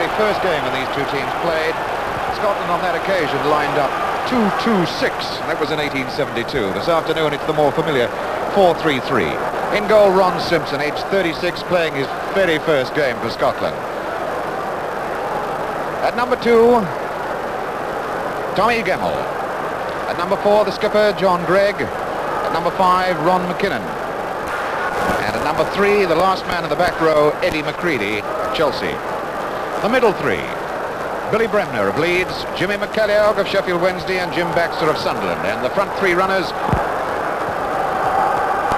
very first game when these two teams played. Scotland on that occasion lined up 2-2-6. That was in 1872. This afternoon it's the more familiar 4-3-3. In goal, Ron Simpson, aged 36, playing his very first game for Scotland. At number 2, Tommy Gemmell. At number 4, the skipper, John Gregg. At number 5, Ron McKinnon. And at number 3, the last man in the back row, Eddie McCready of Chelsea. The middle 3, Billy Bremner of Leeds, Jimmy McCalliog of Sheffield Wednesday, and Jim Baxter of Sunderland. And the front 3 runners.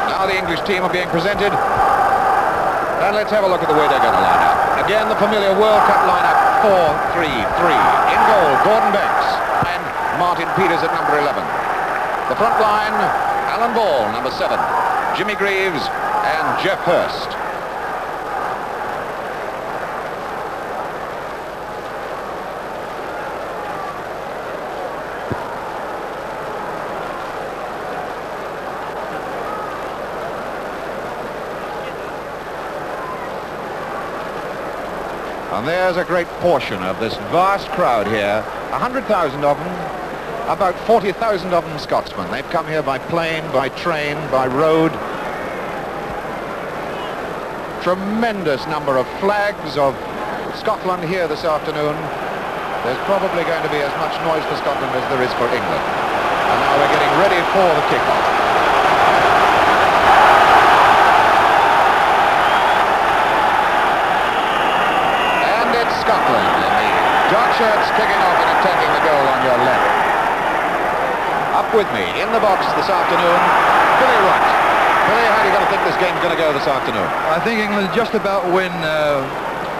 Now the English team are being presented. And let's have a look at the way they're going to line up. Again, the familiar World Cup lineup, 4-3-3. In goal, Gordon Banks and Martin Peters at number 11. The front line, Alan Ball, number 7, Jimmy Greaves and Geoff Hurst. And there's a great portion of this vast crowd here, 100,000 of them, about 40,000 of them Scotsmen. They've come here by plane, by train, by road. Tremendous number of flags of Scotland here this afternoon. There's probably going to be as much noise for Scotland as there is for England. And now we're getting ready for the kickoff. Scotland in the dark shirts kicking off and attacking the goal on your left. Up with me in the box this afternoon, Billy Wright. Billy, how do you think this game's going to go this afternoon? I think England just about win,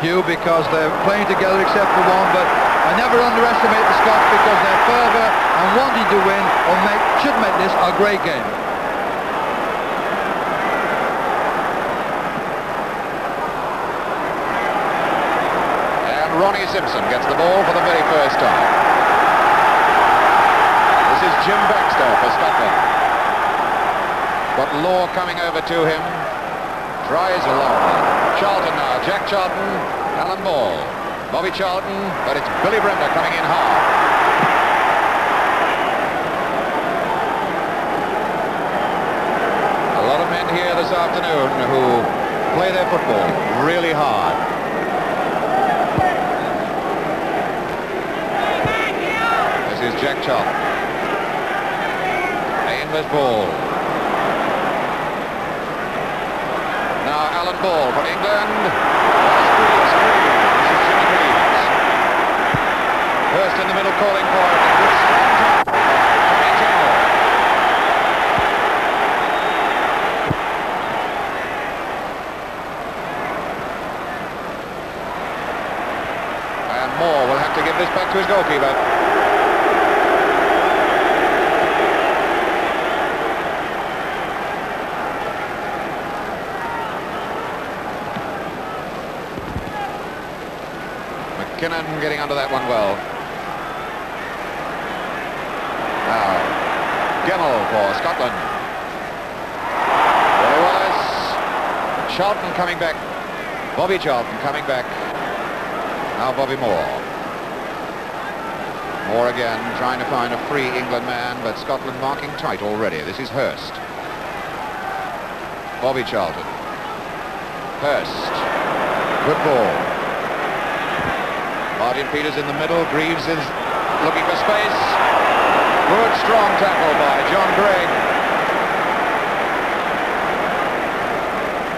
Hugh, because they're playing together except for one, but I never underestimate the Scots because they're fervor and wanting to win should make this a great game. Ronnie Simpson gets the ball for the very first time. This is Jim Baxter for Scotland. Got Law coming over to him. Tries a long one. Charlton now. Jack Charlton, Alan Ball, Bobby Charlton, but it's Billy Bremner coming in hard. A lot of men here this afternoon who play their football really hard. Is Jack Charlton. Aimless ball. Now Alan Ball for England. This is Jimmy Greaves. Hurst in the middle calling for it. And Moore will have to give this back to his goalkeeper. McKinnon getting under that one well. Now, Gemmell for Scotland. There he was. Charlton coming back. Bobby Charlton coming back. Now Bobby Moore. Moore again trying to find a free England man, but Scotland marking tight already. This is Hurst. Bobby Charlton. Hurst. Good ball. Martin Peters in the middle. Greaves is looking for space. Good strong tackle by John Gregg.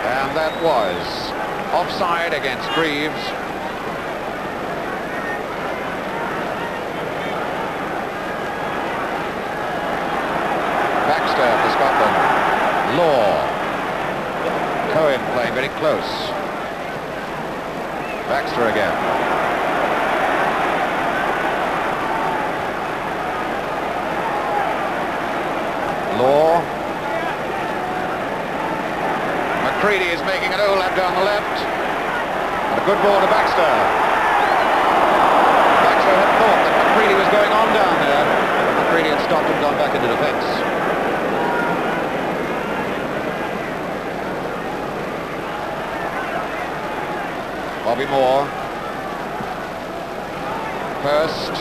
And that was offside against Greaves. Baxter for Scotland. Law. Cohen playing very close. Baxter again. Law. McCready is making an overlap down the left. And a good ball to Baxter. Baxter had thought that McCready was going on down there, but McCready had stopped and gone back into defence. Bobby Moore. Hurst.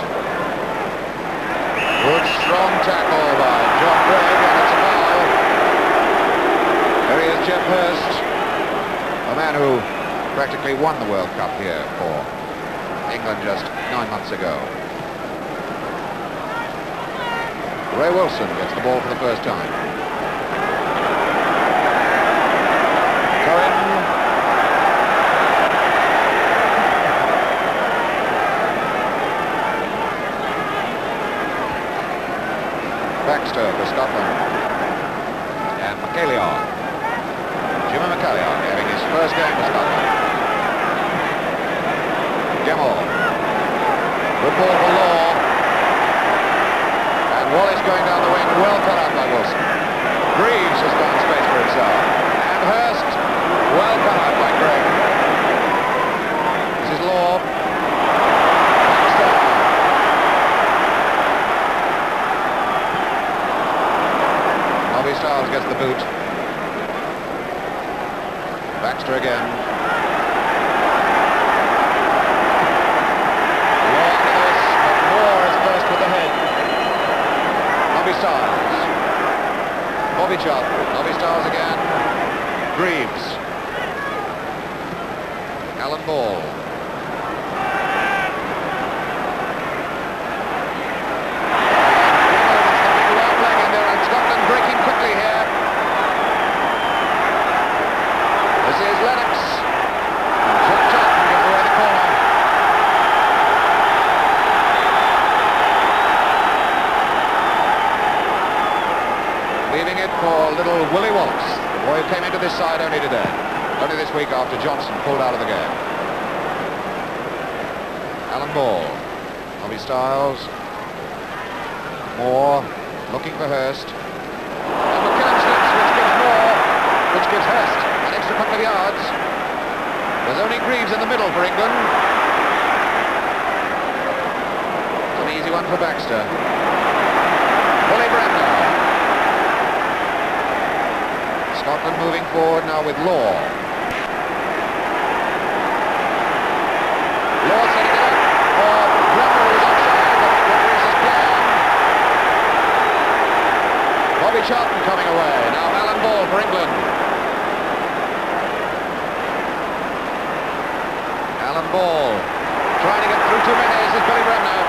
Good strong tackle by John Gregg, and it's a foul. There he is, Geoff Hurst, a man who practically won the World Cup here for England just 9 months ago. Ray Wilson gets the ball for the first time. Cohen. Baxter for Scotland. And McCallion. Jimmy McCallion having his first game for Scotland. Gemmell. Good ball for Law. And Wallace going down the wing, well cut out by Wilson. Greaves has found space for himself. And Hurst, well cut out by Gregg. This is Law. Baxter. Nobby Stiles gets the boot. Baxter again. Law into this, but Moore is first with the head. Nobby Stiles. Bobby Charlton. Nobby Stiles again. Greaves. Alan Ball. Scotland breaking quickly here. This is Lennox. Jack Charlton gives away the corner. Leaving it for little Willie Wallace, the boy who came into this side only today. Only this week after Johnson pulled out of the game. Alan Ball. Nobby Stiles. Moore. Looking for Hurst. And McKinnon slips, which gives Moore, which gives Hurst an extra couple of yards. There's only Greaves in the middle for England. It's an easy one for Baxter. Willie Bremner. Scotland moving forward now with Law. Law setting it up for Bremner, who's outside, but referees his plan. Bobby Charlton coming away. Now Alan Ball for England. Alan Ball trying to get through too many. This is Billy Bremner.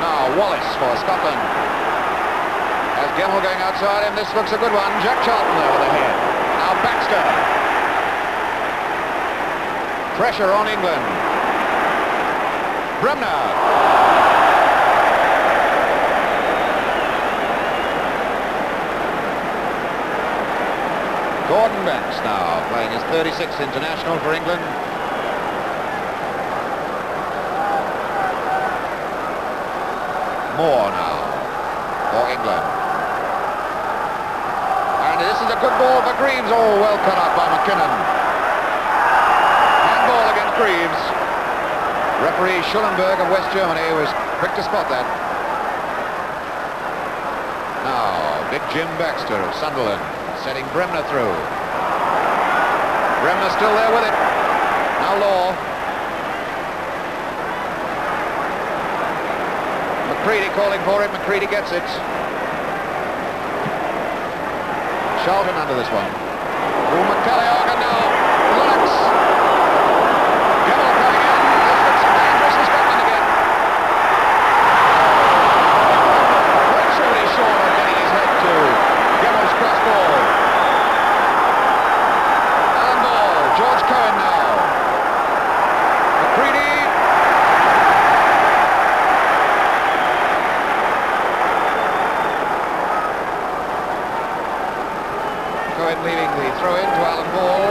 Now Wallace for Scotland. As Gemmell going outside him, this looks a good one. Jack Charlton there with the head. Now Baxter. Pressure on England. Bremner. Gordon Banks now playing his 36th international for England. Moore now for England. And this is a good ball for Greaves. Oh, well cut out by McKinnon. Handball against Greaves. Referee Schulenberg of West Germany was quick to spot that. Now, big Jim Baxter of Sunderland. Setting Bremner through. Bremner still there with it. Now Law. McCready calling for it. McCready gets it. Charlton under this one. Oh, McCallion now. Lennox. Gemmell coming in. This looks dangerous for Scotland again. Virtually short of getting his head to Gemmell's cross ball. Alan Ball, George Cohen now. McCready. Cohen leaving the throw in to Alan Ball.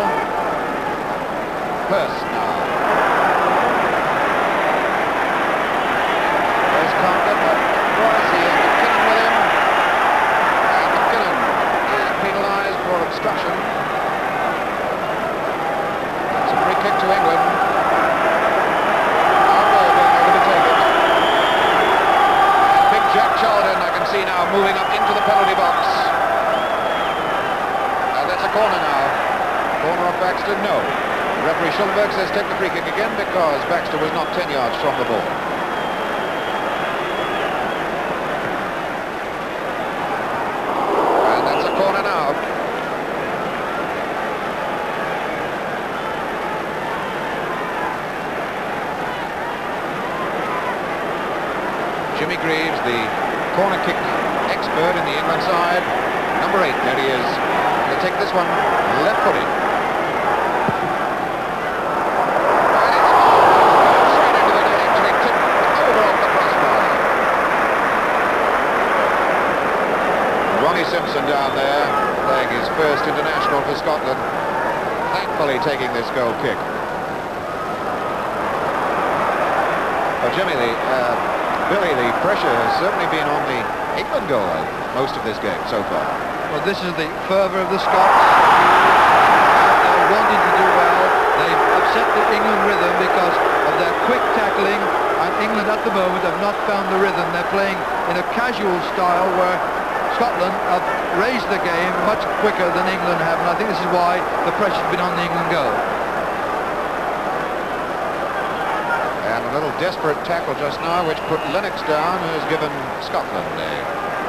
Hurst now. Hurst can't get that across. He has McKinnon with him. And McKinnon is penalised for obstruction. It's a free kick to England. Our ball being able to take it. And big Jack Charlton, I can see now, moving up into the penalty box. And that's a corner now. Corner of Baxter, no. Referee Schullenberg says take the free kick again because Baxter was not 10 yards from the ball. And that's a corner now. Jimmy Greaves, the corner kick expert in the England side. Number 8, there he is. He'll take this one left-footed. Simpson down there playing his first international for Scotland, thankfully taking this goal kick. Well, Jimmy, Billy, the pressure has certainly been on the England goal most of this game so far. Well, this is the fervour of the Scots. They're wanting to do well. They've upset the England rhythm because of their quick tackling, and England at the moment have not found the rhythm. They're playing in a casual style where Scotland have raised the game much quicker than England have, and I think this is why the pressure's been on the England goal. And a little desperate tackle just now, which put Lennox down, who has given Scotland a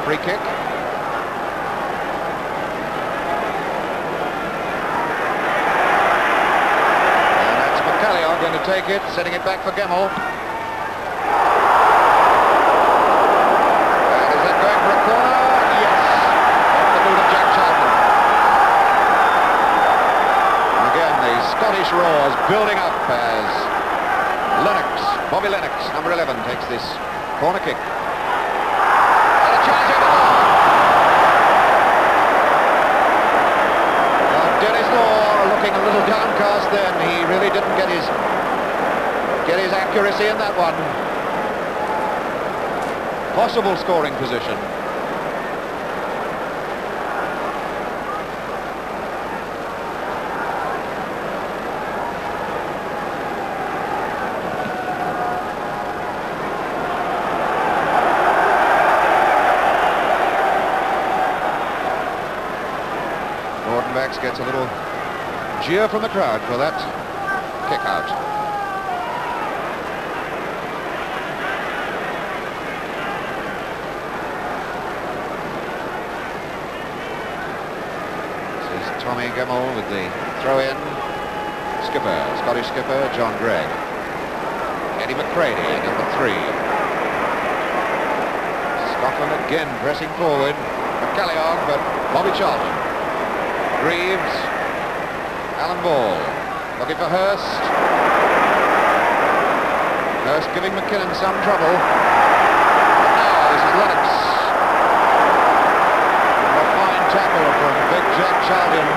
free kick. And that's McCallion going to take it, setting it back for Gemmell. And is that going for a corner? Scottish roars building up as Bobby Lennox, number 11, takes this corner kick. And a challenge over Law. Dennis Law looking a little downcast then. He really didn't get his accuracy in that one. Possible scoring position. Gets a little jeer from the crowd for that kick out. This is Tommy Gemmell with the throw-in. Skipper, Scottish skipper, John Gregg. Eddie McCready, number 3. Scotland again pressing forward. McCallion, but Bobby Charlton. Greaves, Alan Ball, looking for Hurst. Hurst giving McKinnon some trouble. Now this is Lennox. And a fine tackle from Big Jack Charlton.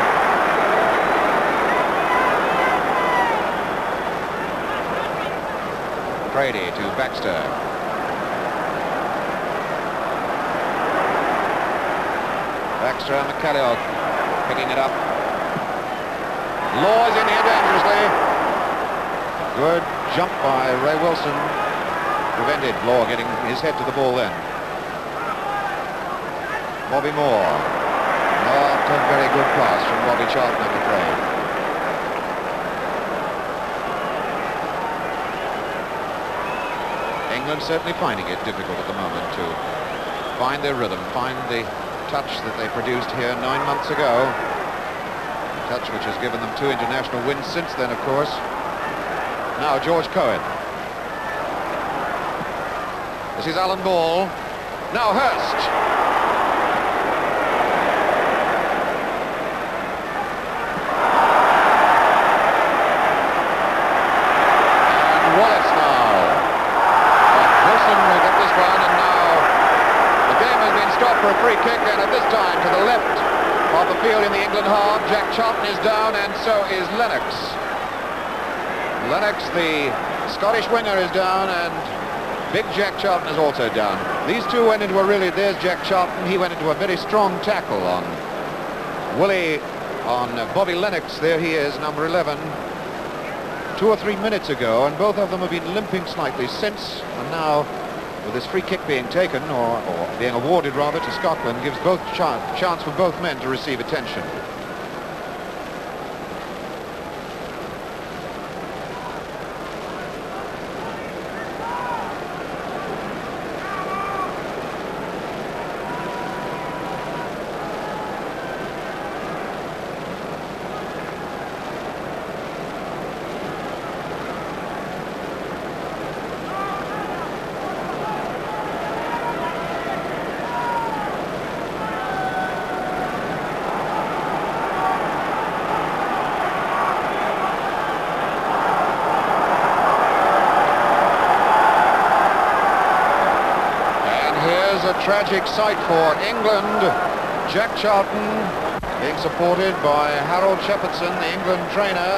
Brady to Baxter. Baxter and McCallion. Picking it up. Law is in here dangerously. Good jump by Ray Wilson. Prevented Law getting his head to the ball then. Bobby Moore. Not a very good pass from Bobby Charlton, I'm afraid. England certainly finding it difficult at the moment to find their rhythm, find the touch that they produced here 9 months ago. A touch which has given them 2 international wins since then, of course. Now George Cohen. This is Alan Ball. Now Hurst. And Wallace now. Wilson will get this one, and now the game has been stopped for a free kick, and at this time to the left of the field in the England half, Jack Charlton is down, and so is Lennox. Lennox, the Scottish winger, is down, and Big Jack Charlton is also down. These two went into there's Jack Charlton, he went into a very strong tackle on Bobby Lennox. There he is, number 11, 2 or 3 minutes ago, and both of them have been limping slightly since, and now with this free kick being taken, or being awarded rather, to Scotland, gives both chance for both men to receive attention. tragic sight for England. Jack Charlton being supported by Harold Shepherdson, the England trainer,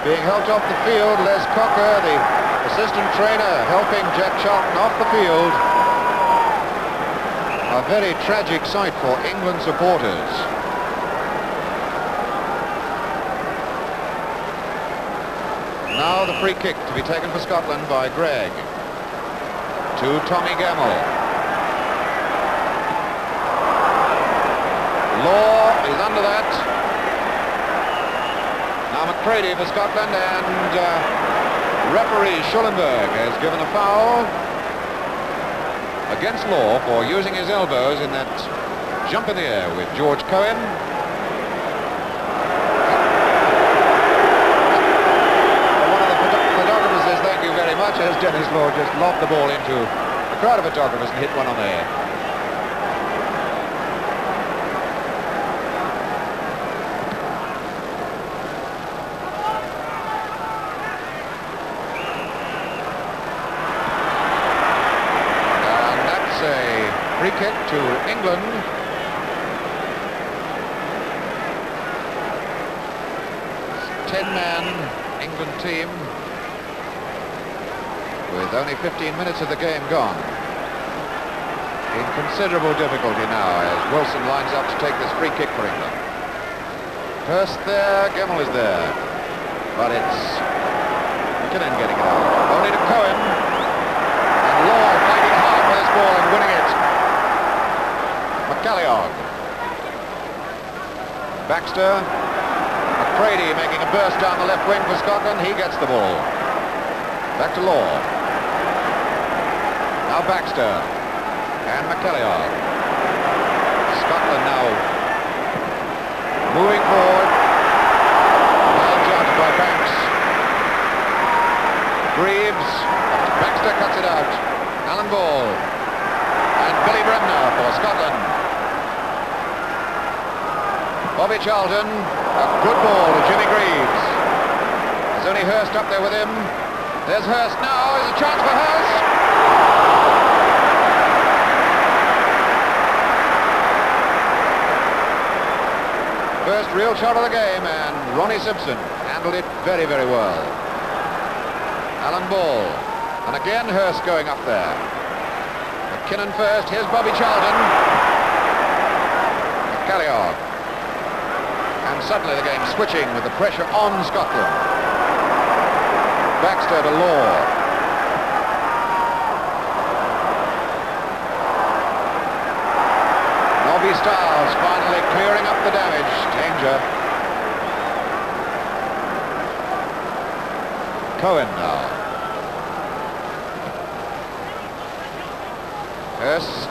being helped off the field. Les Cocker, the assistant trainer, helping Jack Charlton off the field. A very tragic sight for England supporters. Now the free kick to be taken for Scotland by Gregg. To Tommy Gemmell. Law is under that. Now McCready for Scotland, and referee Schellenberg has given a foul against Law for using his elbows in that jump in the air with George Cohen. One of the photographers says thank you very much, as Dennis Law just lobbed the ball into a crowd of photographers and hit one on the head. Free kick to England. It's 10-man England team with only 15 minutes of the game gone. In considerable difficulty now as Wilson lines up to take this free kick for England. Hurst there, Gemmell is there, but it's McKinnon getting it out. Only to Cohen, and Law fighting hard for this ball and winning it. McCalliog. Baxter. McCready making a burst down the left wing for Scotland. He gets the ball. Back to Law. Now Baxter. And McCalliog. Scotland now moving forward. Well judged by Banks. Greaves. Baxter cuts it out. Alan Ball. And Billy Bremner for Scotland. Bobby Charlton, a good ball to Jimmy Greaves. There's only Hurst up there with him. There's Hurst now, there's a chance for Hurst. First real shot of the game, and Ronnie Simpson handled it very, very well. Alan Ball, and again Hurst going up there. McKinnon first, here's Bobby Charlton. McCalliog. And suddenly the game switching with the pressure on Scotland. Baxter to Law. Nobby Stiles finally clearing up the damage. Danger. Cohen now. Hurst.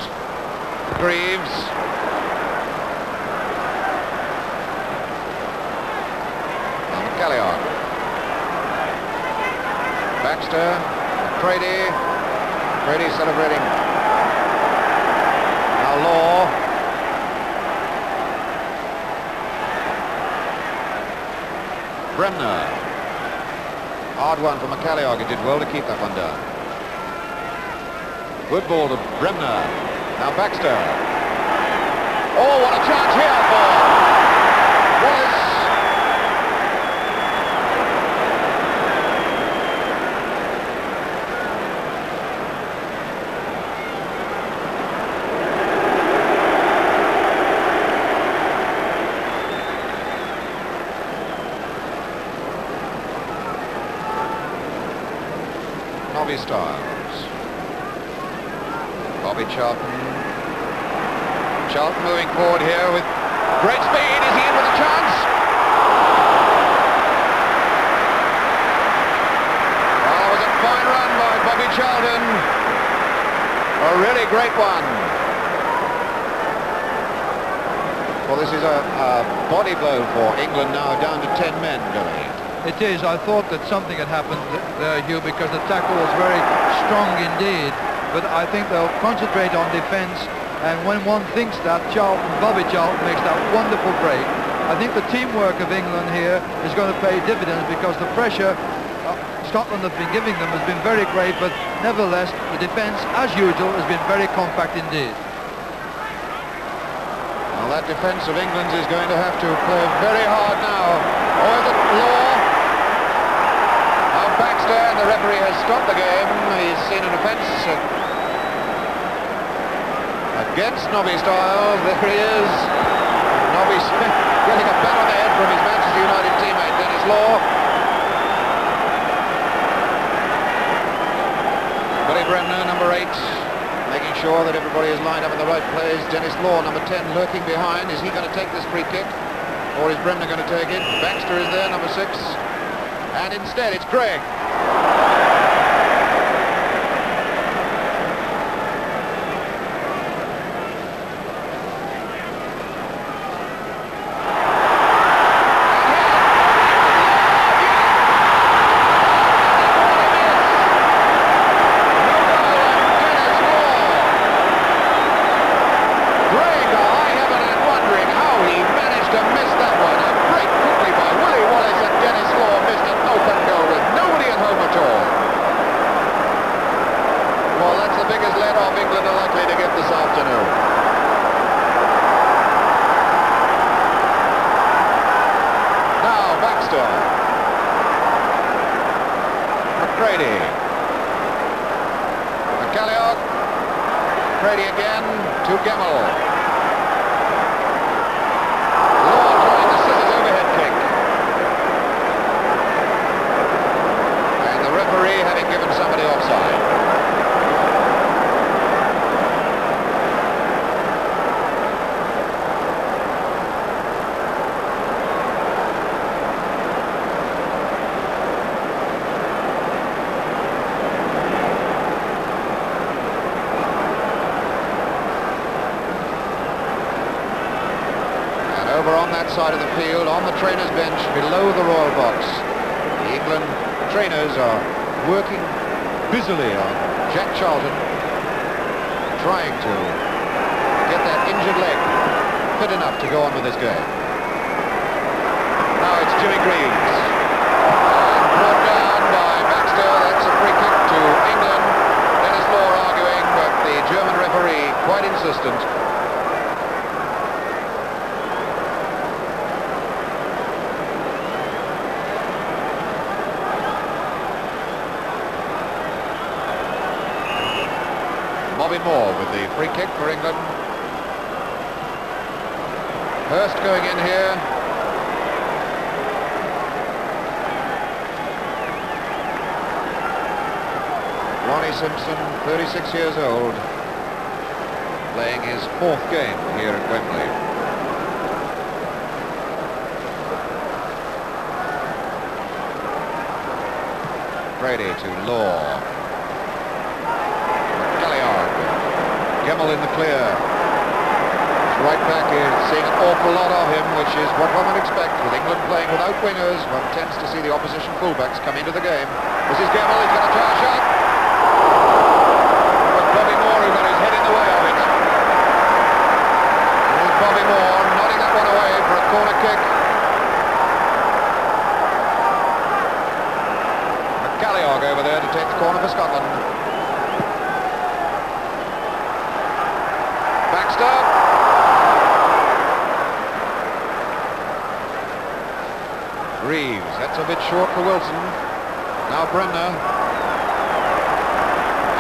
Greaves. McCalliog. Baxter, McCready celebrating. Now Law. Bremner. Hard one for McCalliog. He did well to keep that one down. Good ball to Bremner. Now Baxter. Oh, what a chance here for Wallace. Nobby Stiles. Bobby Charlton. Charlton moving forward here with great speed. Is he in with a chance? Oh, it was a fine run by Bobby Charlton. A really great one. Well, this is a body blow for England now, down to 10 men, Billy. It is. I thought that something had happened there, Hugh, because the tackle was very strong indeed. But I think they'll concentrate on defence. And when one thinks that, Bobby Charlton makes that wonderful break. I think the teamwork of England here is going to pay dividends, because the pressure Scotland have been giving them has been very great. But nevertheless, the defence, as usual, has been very compact indeed. Well, that defence of England's is going to have to play very hard now. Or is it Law? Now Baxter, and the referee has stopped the game. He's seen an offence against Nobby Stiles. There he is. Nobby getting a bat on the head from his Manchester United teammate, Dennis Law. Billy Bremner, number 8, making sure that everybody is lined up in the right place. Dennis Law, number 10, lurking behind. Is he going to take this free kick? Or is Bremner going to take it? Baxter is there, number 6. And instead, it's Gregg. McCready. McCalliog. McCready again to Gemmell. Law trying the scissors overhead kick. And the referee having given somebody offside. Over on that side of the field, on the trainer's bench, below the Royal Box, the England trainers are working busily on Jack Charlton, trying to get that injured leg fit enough to go on with this game. Now it's Jimmy Greaves. And brought down by Baxter. That's a free kick to England. Dennis Law arguing, but the German referee quite insistent. Bobby Moore with the free kick for England. Hurst going in here. Ronnie Simpson, 36 years old, playing his 4th game here at Wembley. Brady to Law. Gemmell in the clear. His right back is seeing an awful lot of him, which is what one would expect. With England playing without wingers, one tends to see the opposition fullbacks come into the game. This is Gemmell, he's going to try a shot. But Bobby Moore, who got his head in the way of it. Here's Bobby Moore nodding that one away for a corner kick. McCalliog over there to take the corner for Scotland. Baxter. Reeves, that's a bit short for Wilson. Now Bremner.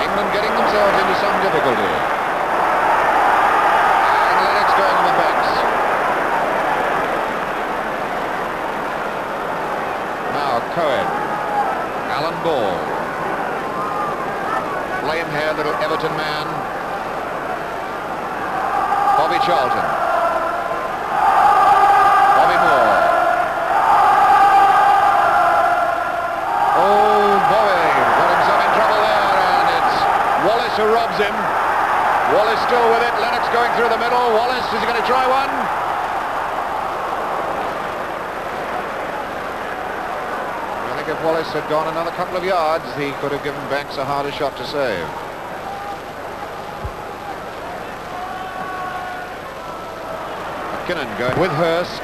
England getting themselves into some difficulty. And Lennox going on the backs. Now Cohen. Alan Ball. Flame hair little Everton man. Bobby Charlton. Bobby Moore. Oh, Bobby got himself in trouble there, and it's Wallace who robs him. Wallace still with it. Lennox going through the middle. Wallace, is he going to try one? I think if Wallace had gone another couple of yards, he could have given Banks a harder shot to save. McKinnon going with Hurst.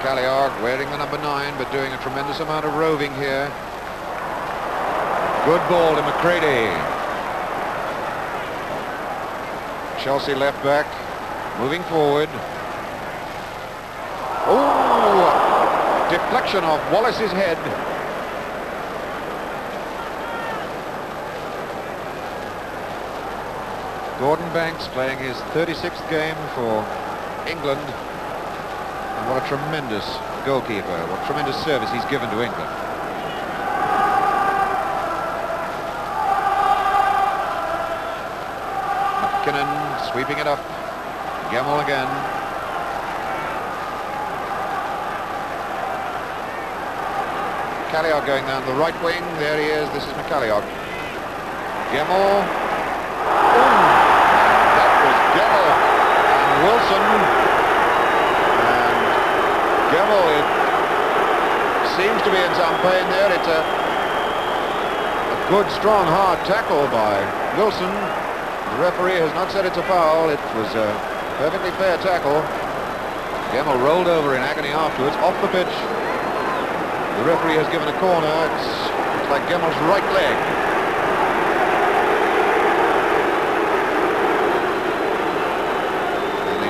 Calliog wearing the number 9, but doing a tremendous amount of roving here. Good ball to McCready. Chelsea left back, moving forward. Oh, deflection of Wallace's head. Gordon Banks playing his 36th game for England. And what a tremendous goalkeeper, what tremendous service he's given to England. McKinnon sweeping it up. Gemmell again. McCalliog going down the right wing. There he is. This is McCalliog. Gemmell. Gemmell and Wilson, and Gemmell, it seems to be in some pain there. It's a good, strong, hard tackle by Wilson. The referee has not said it's a foul. It was a perfectly fair tackle. Gemmell rolled over in agony afterwards, off the pitch. The referee has given a corner. It's like Gemmell's right leg.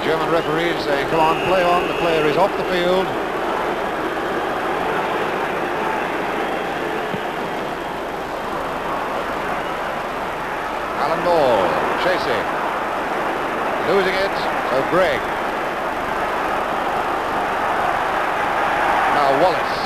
German referee is saying, come on, play on. The player is off the field. Alan Ball chasing. Losing it. So Gregg. Now Wallace.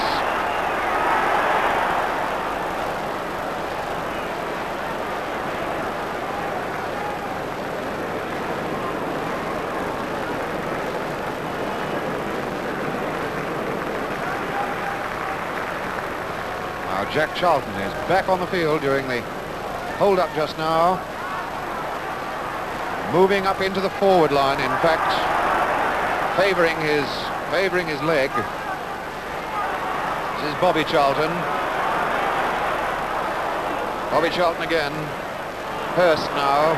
Jack Charlton is back on the field during the hold-up just now. Moving up into the forward line, in fact, favouring his leg. This is Bobby Charlton. Bobby Charlton again. Hurst now.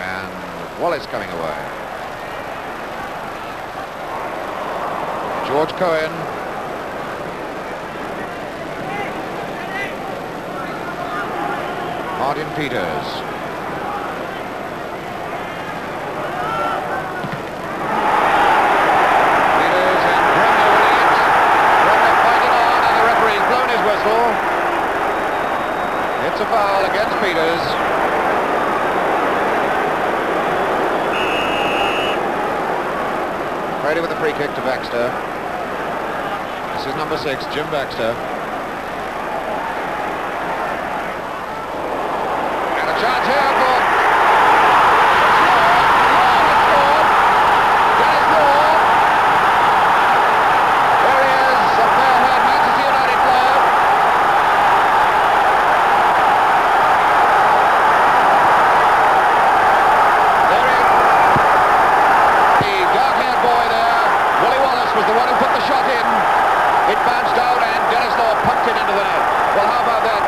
And Wallace coming away. George Cohen. Martin Peters. Peters and Bremner winning it. Bremner fighting on, and the referee's blown his whistle. It's a foul against Peters. Brady with the free kick to Baxter. This is number 6, Jim Baxter. And a chance here for Dennis Law. There he is, a fair-haired Manchester United player. There he is. The dark-haired boy there, Wally Wallace, was the one who put the shot in. It bounced out and Dennis Law pumped it into the net. Well, how about that?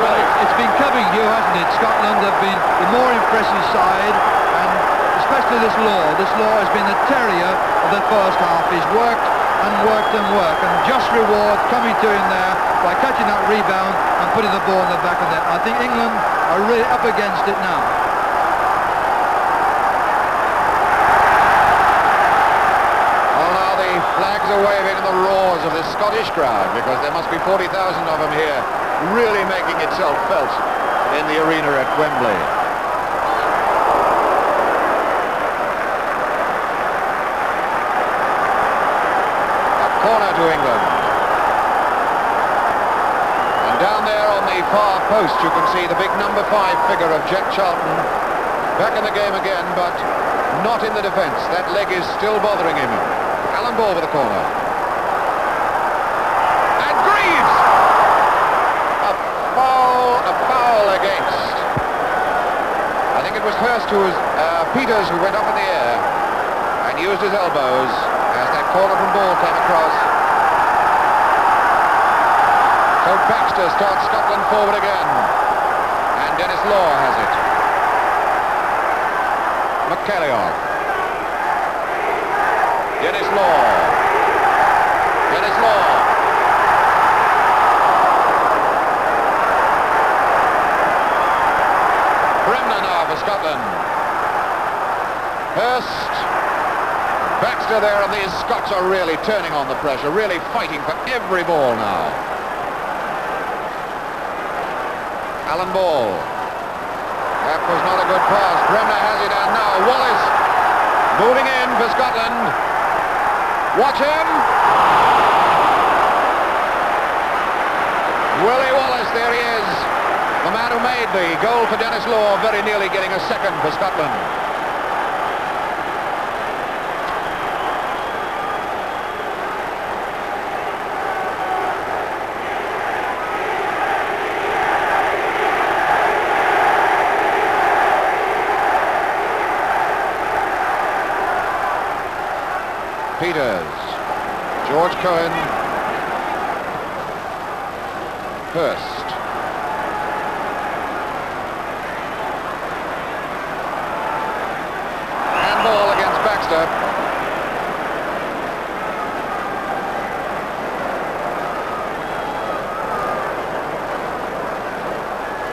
Well, it's been coming, Hugh, hasn't it? Scotland have been the more impressive side, and especially this Law. This Law has been the terrier of the first half. He's worked and worked and worked, and just reward coming to him there by catching that rebound and putting the ball in the back of the net. I think England are really up against it now. Flags are waving in the roars of this Scottish crowd, because there must be 40,000 of them here, really making itself felt in the arena at Wembley. A corner to England. And down there on the far post you can see the big number 5 figure of Jack Charlton, back in the game again, but not in the defence. That leg is still bothering him. Alan Ball with a corner. And Greaves! A foul against. I think it was Hurst who was, Peters who went up in the air and used his elbows as that corner from Ball came across. So Baxter starts Scotland forward again. And Dennis Law has it. McCalliog. Dennis Law. Dennis Law. Bremner now for Scotland. Hurst. Baxter there, and these Scots are really turning on the pressure, really fighting for every ball now. Alan Ball. That was not a good pass. Bremner has it, and now Wallace moving in for Scotland. Watch him. Willie Wallace, there he is. The man who made the goal for Dennis Law, very nearly getting a second for Scotland. Peters, George Cohen, Hurst. Handball against Baxter.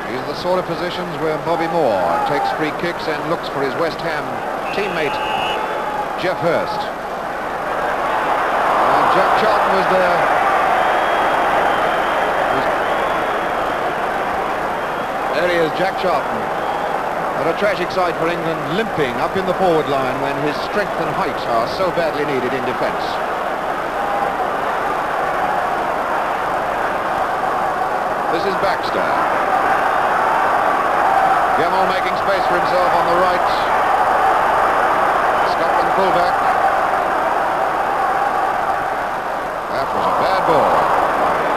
These are the sort of positions where Bobby Moore takes free kicks and looks for his West Ham teammate, Geoff Hurst. Jack Charlton was there. There he is, Jack Charlton. What a tragic sight for England, limping up in the forward line when his strength and height are so badly needed in defence. This is Baxter. Gemmell making space for himself on the right. Scotland fullback. That was a bad ball.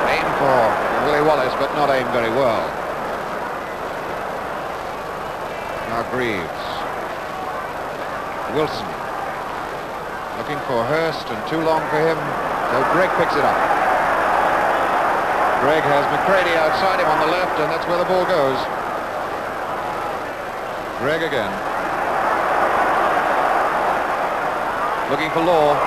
Aimed for Willie Wallace, but not aimed very well. Now Greaves. Wilson. Looking for Hurst, and too long for him. So Gregg picks it up. Gregg has McCready outside him on the left, and that's where the ball goes. Gregg again. Looking for Law.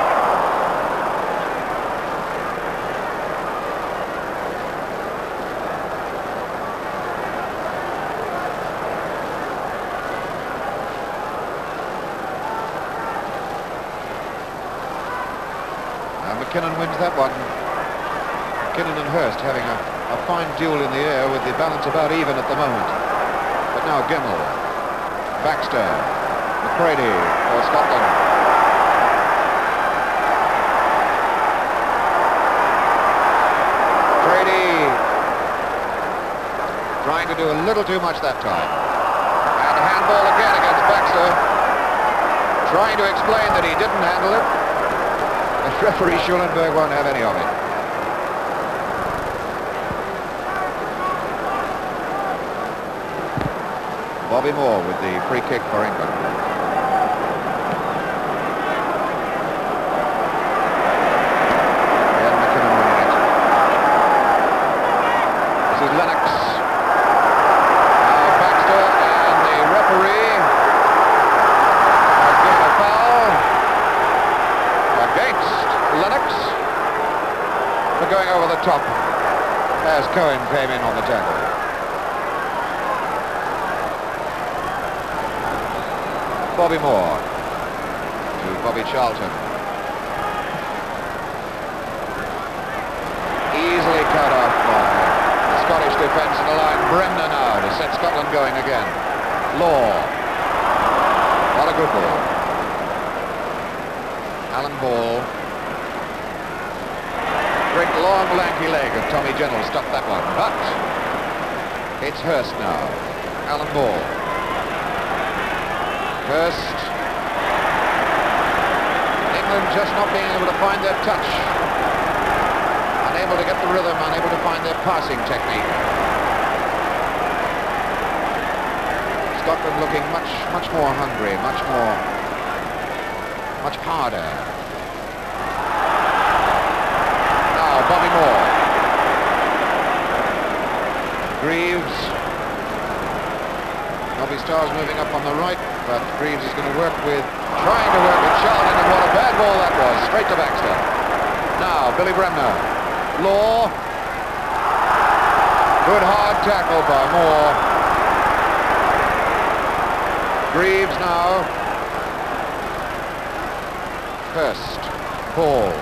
McKinnon wins that one. McKinnon and Hurst having a fine duel in the air with the balance about even at the moment. But now Gemmell, Baxter, McCready for Scotland. McCready trying to do a little too much that time. And handball again against Baxter. Trying to explain that he didn't handle it. Referee Schulenberg won't have any of it. Bobby Moore with the free kick for England. Again McKinnon winning it. This is Lennox. Now Baxter, and the referee has given a foul against Lennox for going over the top as Cohen came in on the tackle. Bobby Moore to Bobby Charlton. Easily cut off by the Scottish defence in the line. Bremner now to set Scotland going again. Law. Not a good ball. Alan Ball. Great long lanky leg of Tommy Jennell stopped that one, but it's Hurst now. Alan Ball. Hurst. England just not being able to find their touch. Unable to get the rhythm, unable to find their passing technique. Scotland looking much more hungry, much harder. Bobby Moore. Greaves. Bobby started Stars moving up on the right, but Greaves is going to trying to work with Charlton, and what a bad ball that was, straight to Baxter. Now, Billy Bremner. Law. Good hard tackle by Moore. Greaves now. Hurst. Paul.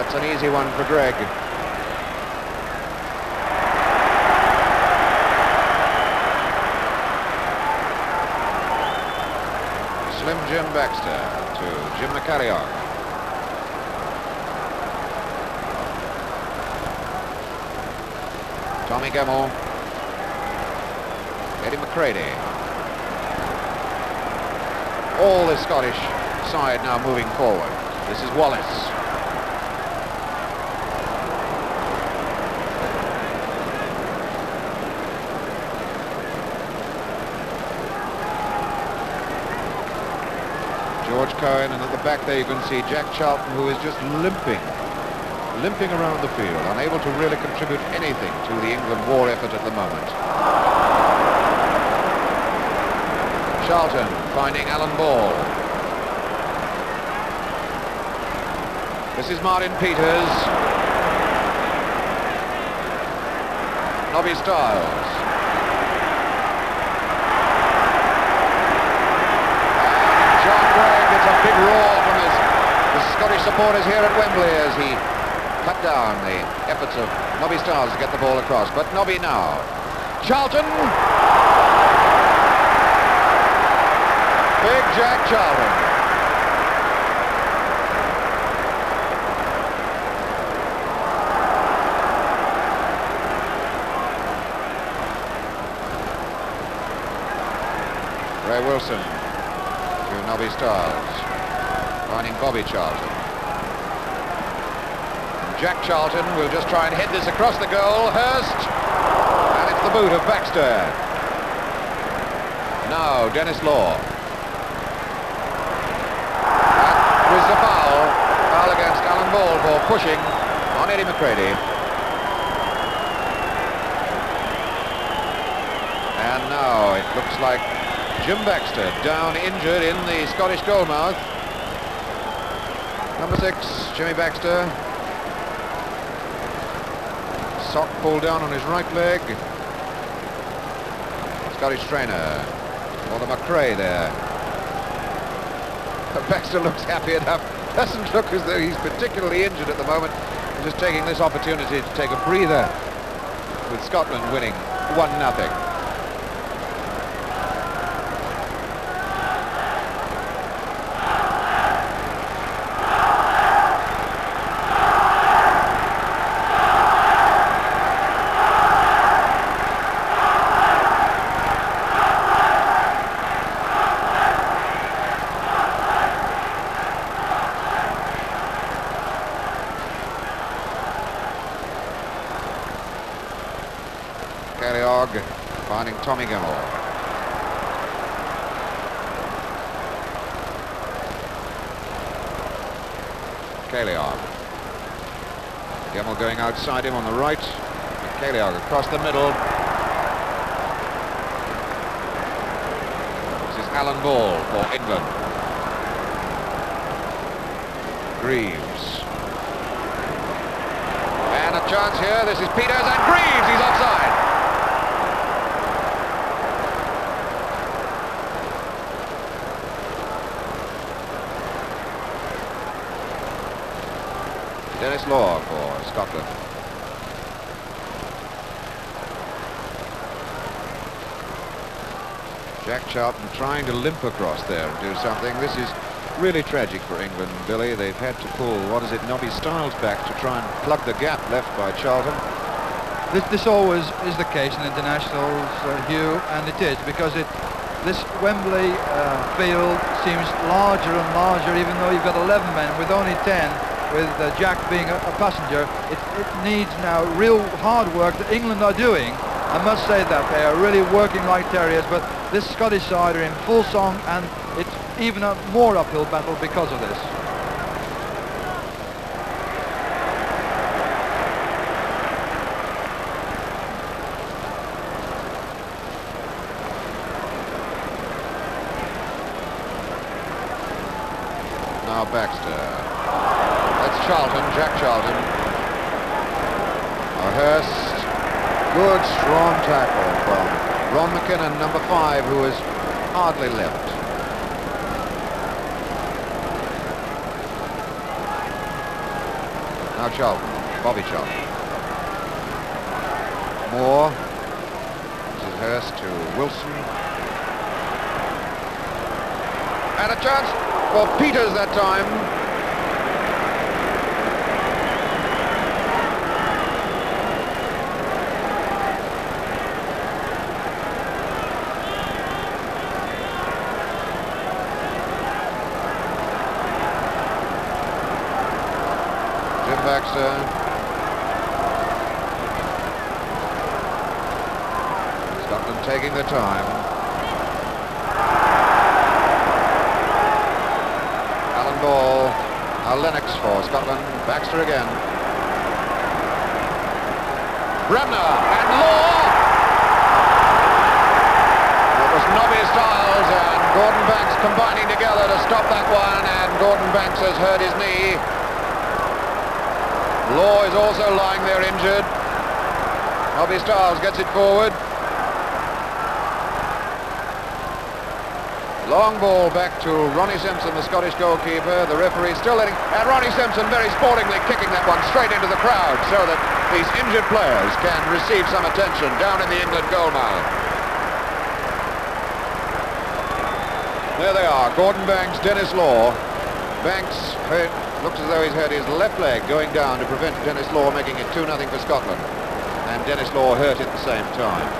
That's an easy one for Gregg. Slim Jim Baxter to Jim McCallion. Tommy Gemmell. Eddie McCready. All the Scottish side now moving forward. This is Wallace. George Cohen, and at the back there you can see Jack Charlton, who is just limping around the field, unable to really contribute anything to the England war effort at the moment. Charlton finding Alan Ball. This is Martin Peters. Nobby Stiles. And John Gregg, it's a big roar from the Scottish supporters here at Wembley as he cut down the efforts of Nobby Stiles to get the ball across. But Nobby now. Charlton. Big Jack Charlton. Ray Wilson to Nobby Stiles, finding Bobby Charlton. Jack Charlton will just try and head this across the goal. Hurst, and it's the boot of Baxter. Now Dennis Law. That was the foul against Alan Ball for pushing on Eddie McCready. And now it looks like Jim Baxter down injured in the Scottish goalmouth. Number 6, Jimmy Baxter. Sock pulled down on his right leg. Scottish trainer, Walter McRae there. But Baxter looks happy enough. Doesn't look as though he's particularly injured at the moment. He's just taking this opportunity to take a breather with Scotland winning 1-0. Finding Tommy Gemmell. Caliog. Gemmell going outside him on the right. Caliog across the middle. This is Alan Ball for England. Greaves. And a chance here. This is Peters and Greaves. He's offside. Dennis Law for Scotland. Jack Charlton trying to limp across there and do something. This is really tragic for England, Billy. They've had to pull, Nobby Stiles back to try and plug the gap left by Charlton. This always is the case in internationals, Hugh, and it is because this Wembley field seems larger and larger, even though you've got 11 men with only 10. With Jack being a passenger, it needs now real hard work that England are doing. I must say that they are really working like terriers, but this Scottish side are in full song, and it's even a more uphill battle because of this. Baxter. That's Charlton, Jack Charlton. Hurst. Good, strong tackle from Ron McKinnon, number 5, who has hardly left. Now Charlton, Bobby Charlton. Moore. This is Hurst to Wilson. And a chance for Peters that time. Jim Baxter. Scotland taking the time. Alan Ball. Now Lennox for Scotland. Baxter again. Bremner and Law. It was Nobby Stiles and Gordon Banks combining together to stop that one, and Gordon Banks has hurt his knee. Law is also lying there injured. Nobby Stiles gets it forward. Long ball back to Ronnie Simpson, the Scottish goalkeeper. The referee still letting... And Ronnie Simpson very sportingly kicking that one straight into the crowd so that these injured players can receive some attention down in the England goal mouth. There they are, Gordon Banks, Dennis Law. Banks hurt, looks as though he's hurt his left leg going down to prevent Dennis Law making it 2-0 for Scotland. And Dennis Law hurt at the same time.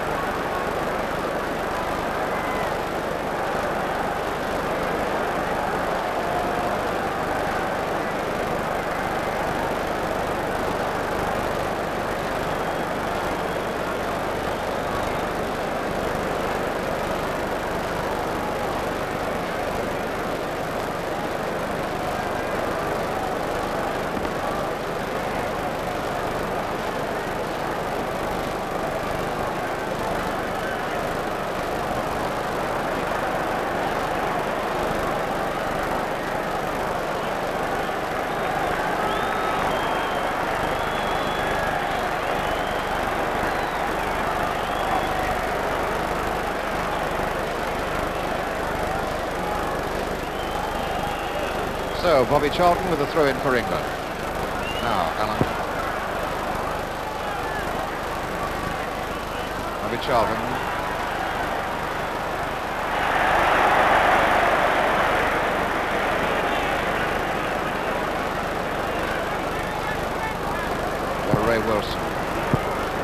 So, Bobby Charlton with a throw-in for England. Now, Allen. Bobby Charlton. Ray Wilson.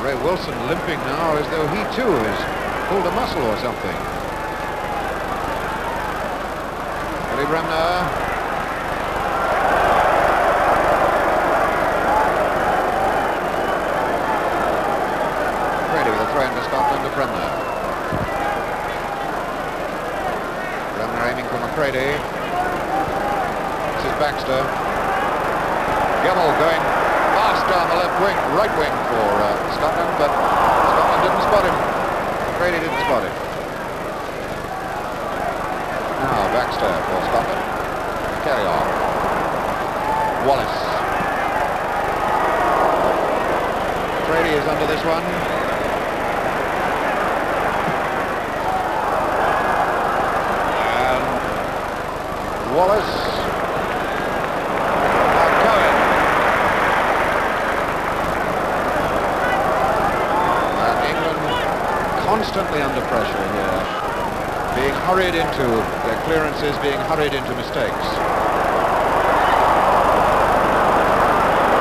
Ray Wilson limping now as though he too has pulled a muscle or something. Billy Bremner. Scotland to Bremner. Bremner aiming for McCready. This is Baxter. Gemmell going fast down the left wing, right wing for Scotland, but Scotland didn't spot him. McCready didn't spot him. Now Baxter for Scotland. Carry on. Wallace. McCready is under this one. Wallace. Cohen. And England constantly under pressure here. Being hurried into their clearances, being hurried into mistakes.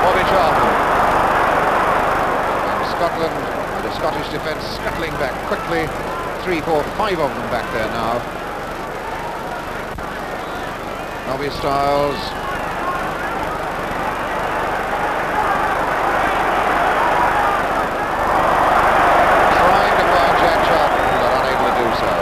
Bobby Charlton. And Scotland, the Scottish defence scuttling back quickly. 3, 4, 5 of them back there now. Nobby Stiles. Trying to find Jack Charlton, but unable to do so.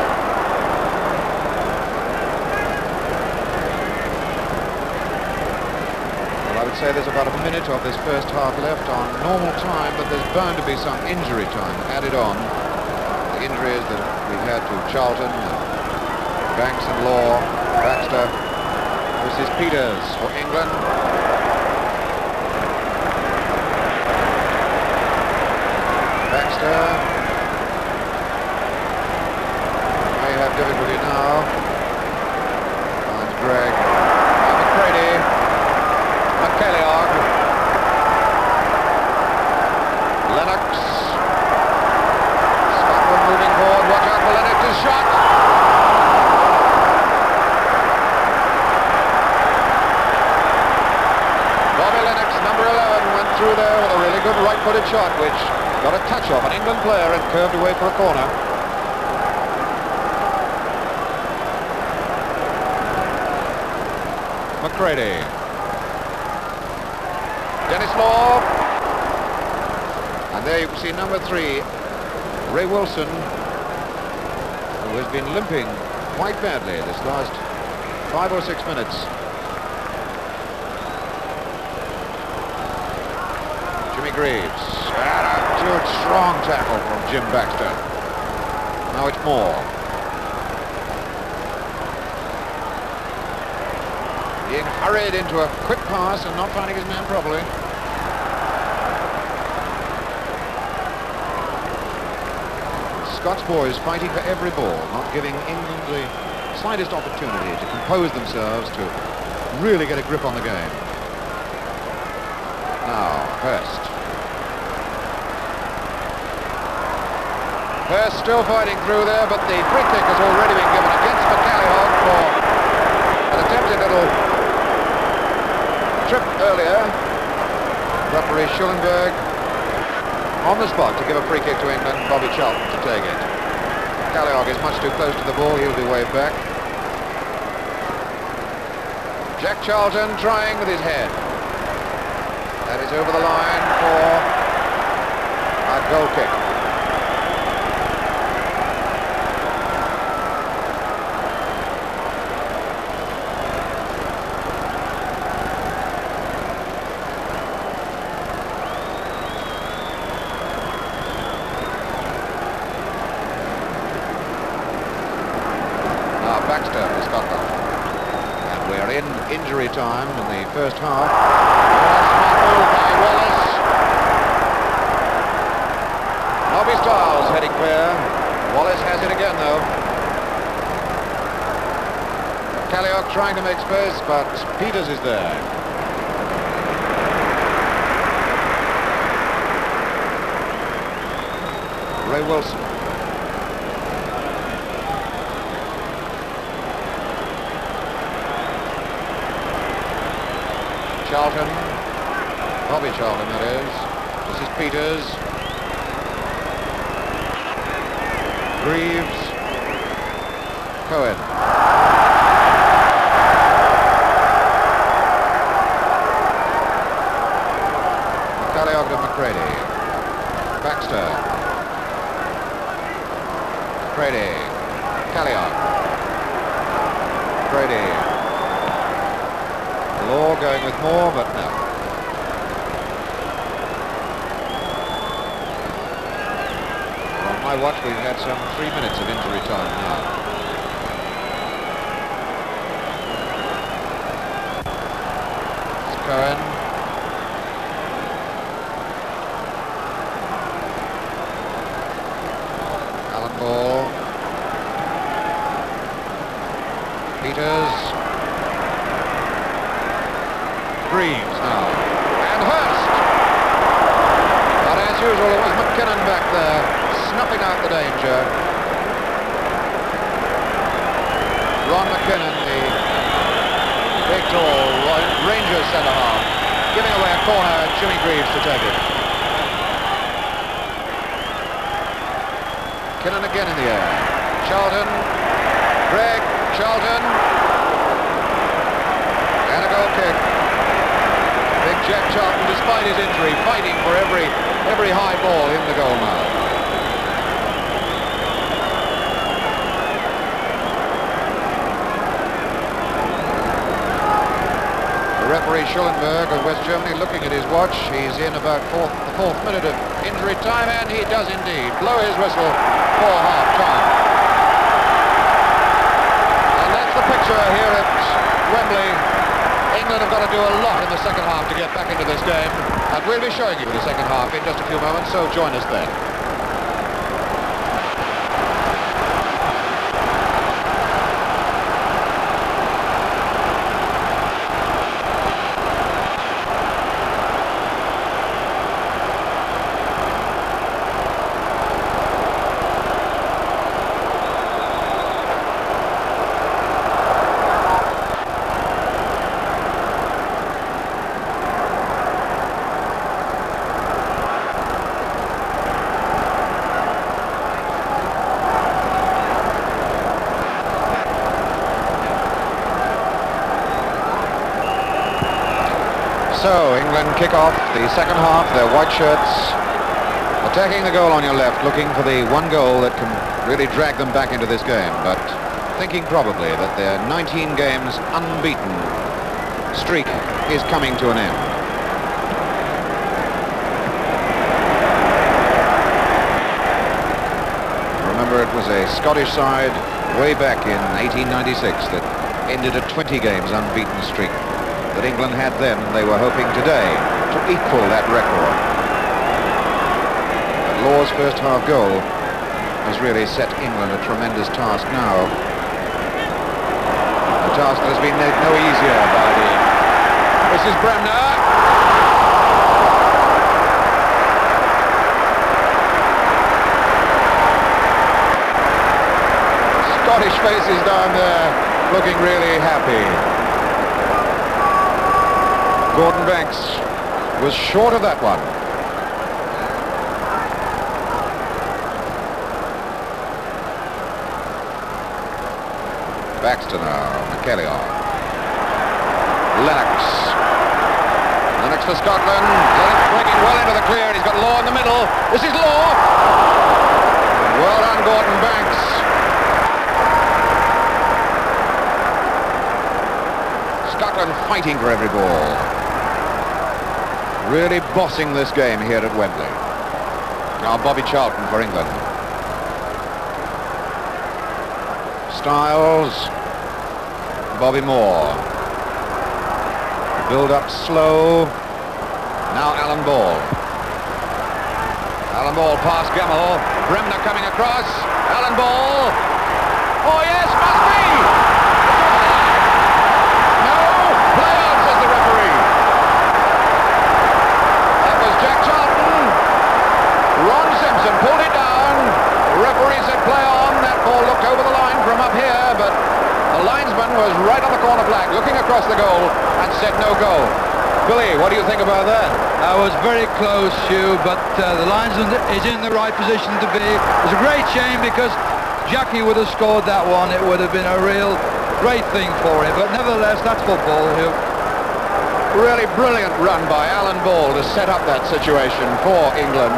Well, I would say there's about a minute of this first half left on normal time, but there's bound to be some injury time added on. The injuries that we've had to Charlton, Banks and Law, Baxter. This is Peters for England. Baxter. May have difficulty now. Finds Gregg. McCready. McCalliog. Lennox. Scotland moving forward. Watch out for Lennox's shot. Bobby Lennox, number 11, went through there with a really good right-footed shot, which got a touch off an England player and curved away for a corner. McCready. Dennis Law. And there you can see number 3, Ray Wilson, who has been limping quite badly this last 5 or 6 minutes. Jimmy Greaves. And a good strong tackle from Jim Baxter. Now it's Moore. Being hurried into a quick pass and not finding his man properly. Scott's boys fighting for every ball, not giving England the slightest opportunity to compose themselves, to really get a grip on the game. Now, Hurst. Hurst still fighting through there, but the free kick has already been given against McCalliog for an attempted little trip earlier. Referee Schulenberg on the spot to give a free kick to England. Bobby Charlton to take it. McCalliog is much too close to the ball. He'll be waved back. Jack Charlton trying with his head. That is over the line for a goal kick. Baxter for Scotland. And we're in injury time in the first half. Smart move by Wallace. Nobby Stiles heading clear. Wallace has it again though. Calliot trying to make space, but Peters is there. Ray Wilson. Charlton, Bobby Charlton that is. This is Peters. Greaves. Cohen. McCalliog to McCready. Baxter. McCready. Calliot. McCready. Law going with Moore, but no. On my watch, we've had some 3 minutes of injury time now. It's Cohen. Alan Ball. Peters. Greaves now, and Hurst. But as usual, it was McKinnon back there, snuffing out the danger. Ron McKinnon, the big, tall Rangers centre-half, giving away a corner, and Jimmy Greaves to take it. McKinnon again in the air. Charlton, Gregg, Charlton, and a goal kick. Big Jack Charlton, despite his injury, fighting for every high ball in the goal now. The referee Schulenberg of West Germany looking at his watch. He's in about the fourth minute of injury time, and he does indeed blow his whistle for half-time. And that's the picture here at Wembley. England have got to do a lot in the second half to get back into this game, and we'll be showing you the second half in just a few moments, so join us then. So, England kick off the second half, their white shirts attacking the goal on your left, looking for the one goal that can really drag them back into this game, but thinking probably that their 19 games unbeaten streak is coming to an end. Remember, it was a Scottish side way back in 1896 that ended a 20 games unbeaten streak that England had then. They were hoping today to equal that record. But Law's first half goal has really set England a tremendous task now. A task that has been made no easier by this is Bremner. Scottish faces down there looking really happy. Gordon Banks was short of that one. Baxter now, McKellar. Lennox for Scotland. Lennox breaking well into the clear. He's got Law in the middle. This is Law. Well done, Gordon Banks. Scotland fighting for every ball. Really bossing this game here at Wembley. Now Bobby Charlton for England. Styles. Bobby Moore. Build up slow. Now Alan Ball. Alan Ball past Gemmell. Bremner coming across. Alan Ball. Oh yes, must be! No! Play on, says the referee. That was Jack Charlton. Ron Simpson pulled it down. The referee said play on. That ball looked over the line from up here, but the linesman was right on the corner flag, looking across the goal, and said no goal. Billy, what do you think about that? That was very close, Hugh, but the linesman is in the right position to be. It's a great shame because Jackie would have scored that one. It would have been a real great thing for him, but nevertheless, that's football, Hugh. Really brilliant run by Alan Ball to set up that situation for England.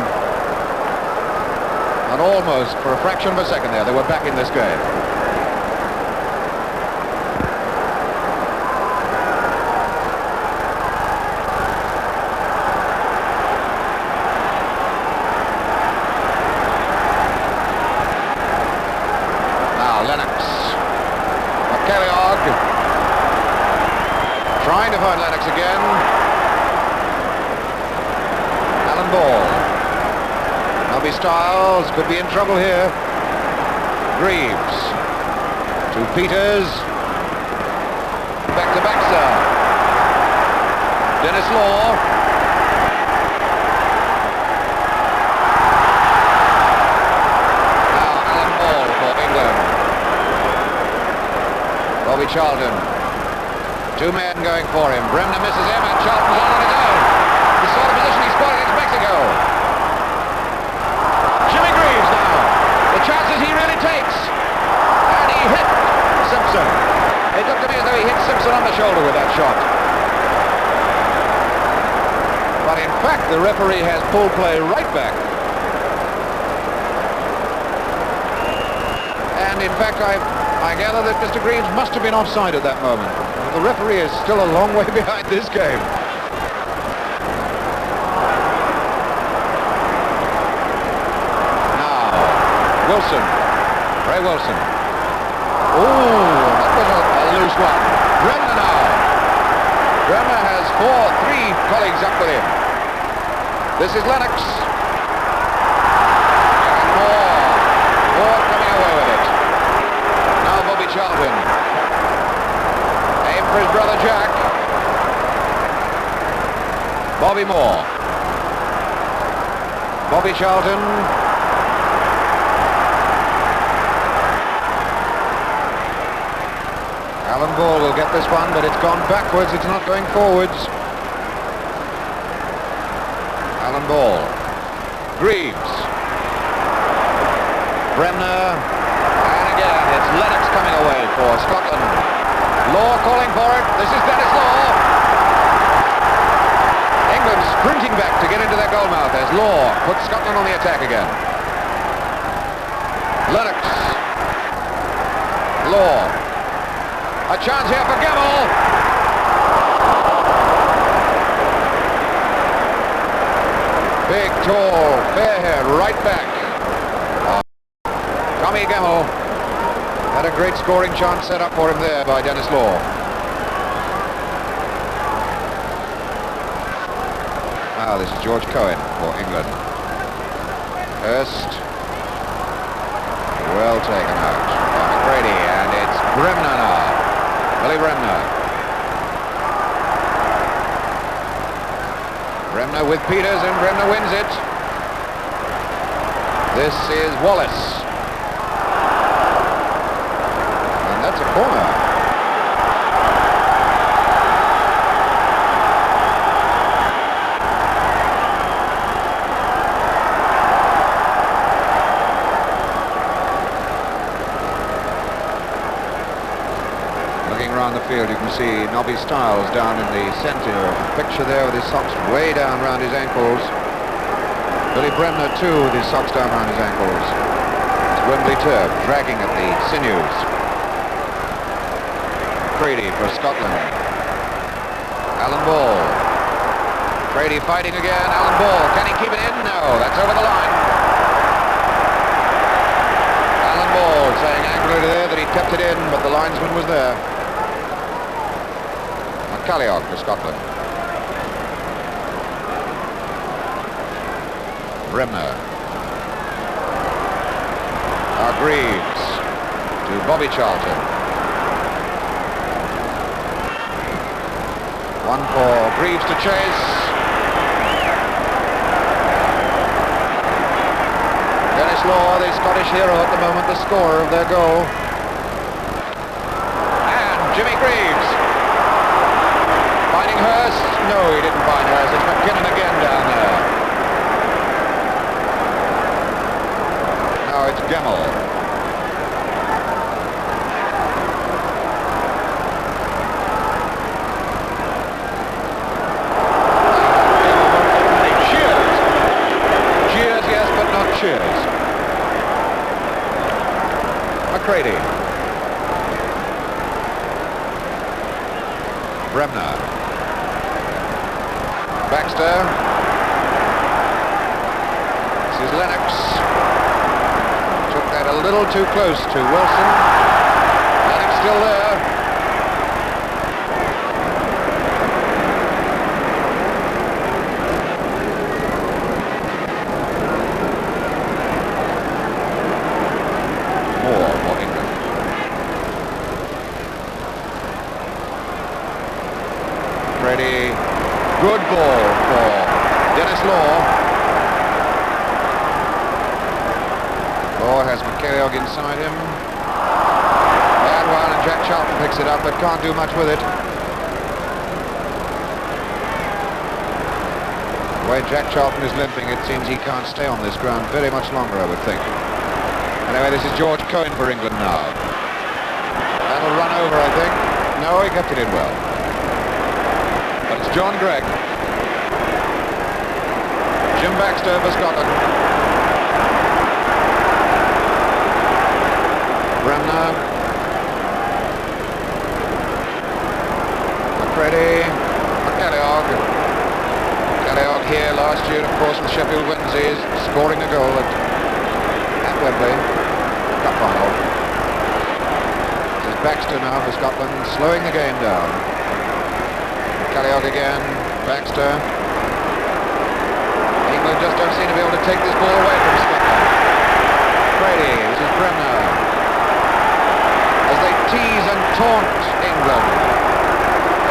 And almost for a fraction of a second there, they were back in this game. Trying to find Lennox again. Alan Ball. Nobby Styles could be in trouble here. Greaves. To Peters. Back to Baxter. Dennis Law. Now Alan Ball for England. Bobby Charlton. Two men going for him. Bremner misses him and Charlton's on his own. The sort of position he scored against Mexico. Jimmy Greaves now. The chances he really takes. And he hit Simpson. It looked to me as though he hit Simpson on the shoulder with that shot. But in fact, the referee has pulled play right back. And in fact, I gather that Mr. Greaves must have been offside at that moment. The referee is still a long way behind this game. Now, Wilson. Ray Wilson. Oh, that was a loose one. Bremner now. Bremner has three colleagues up with him. This is Lennox. And Moore coming away with it. Now Bobby Charlton. Aim for his brother Jack. Bobby Moore. Bobby Charlton. Alan Ball will get this one, but it's gone backwards, it's not going forwards. Alan Ball. Greaves. Bremner. And again, it's Lennox coming away for Scotland. Law calling for it. This is Denis Law. England sprinting back to get into their goal mouth as Law puts Scotland on the attack again. Lennox. Law. A chance here for Gemmell. Big, tall, fair hair, right back. Tommy Gemmell had a great scoring chance set up for him there by Denis Law. Now this is George Cohen for England. Hurst. Well taken out by McGrady, and it's Bremner now. Billy Bremner. Bremner with Peters, and Bremner wins it. This is Wallace. And that's a corner. Around the field, you can see Nobby Stiles down in the centre picture there with his socks way down around his ankles. Billy Bremner too with his socks down around his ankles. It's Wembley turf dragging at the sinews. Crady for Scotland. Alan Ball. Crady fighting again. Alan Ball, can he keep it in? No, that's over the line. Alan Ball saying angrily there that he kept it in, but the linesman was there. Calliog for Scotland. Bremner. Greaves to Bobby Charlton. One for Greaves to chase. Denis Law, the Scottish hero at the moment, the scorer of their goal. And Jimmy Greaves. Finding Hurst? No, he didn't find Hurst. It's McKinnon again down there. Now it's Gemmell. Cheers. Cheers, yes, but not cheers. McGrady. Bremner. Baxter. This is Lennox. Took that a little too close to Wilson. Lennox still there. Moore for England. Ready. Good ball for Denis Law. Law has McKelliog inside him. Bad one, and Jack Charlton picks it up, but can't do much with it. The way Jack Charlton is limping, it seems he can't stay on this ground very much longer, I would think. Anyway, this is George Cohen for England now. That'll run over, I think. No, he kept it in well. But it's John Gregg. Jim Baxter for Scotland. Bremner. McCready. McCalliog. McCalliog here last year, of course, with Sheffield Wednesday, scoring a goal at Wembley. Cup final. This is Baxter now for Scotland, slowing the game down. Calliope again. Baxter. England just don't seem to be able to take this ball away from Scotland. Brady, this is Bremner. As they tease and taunt England.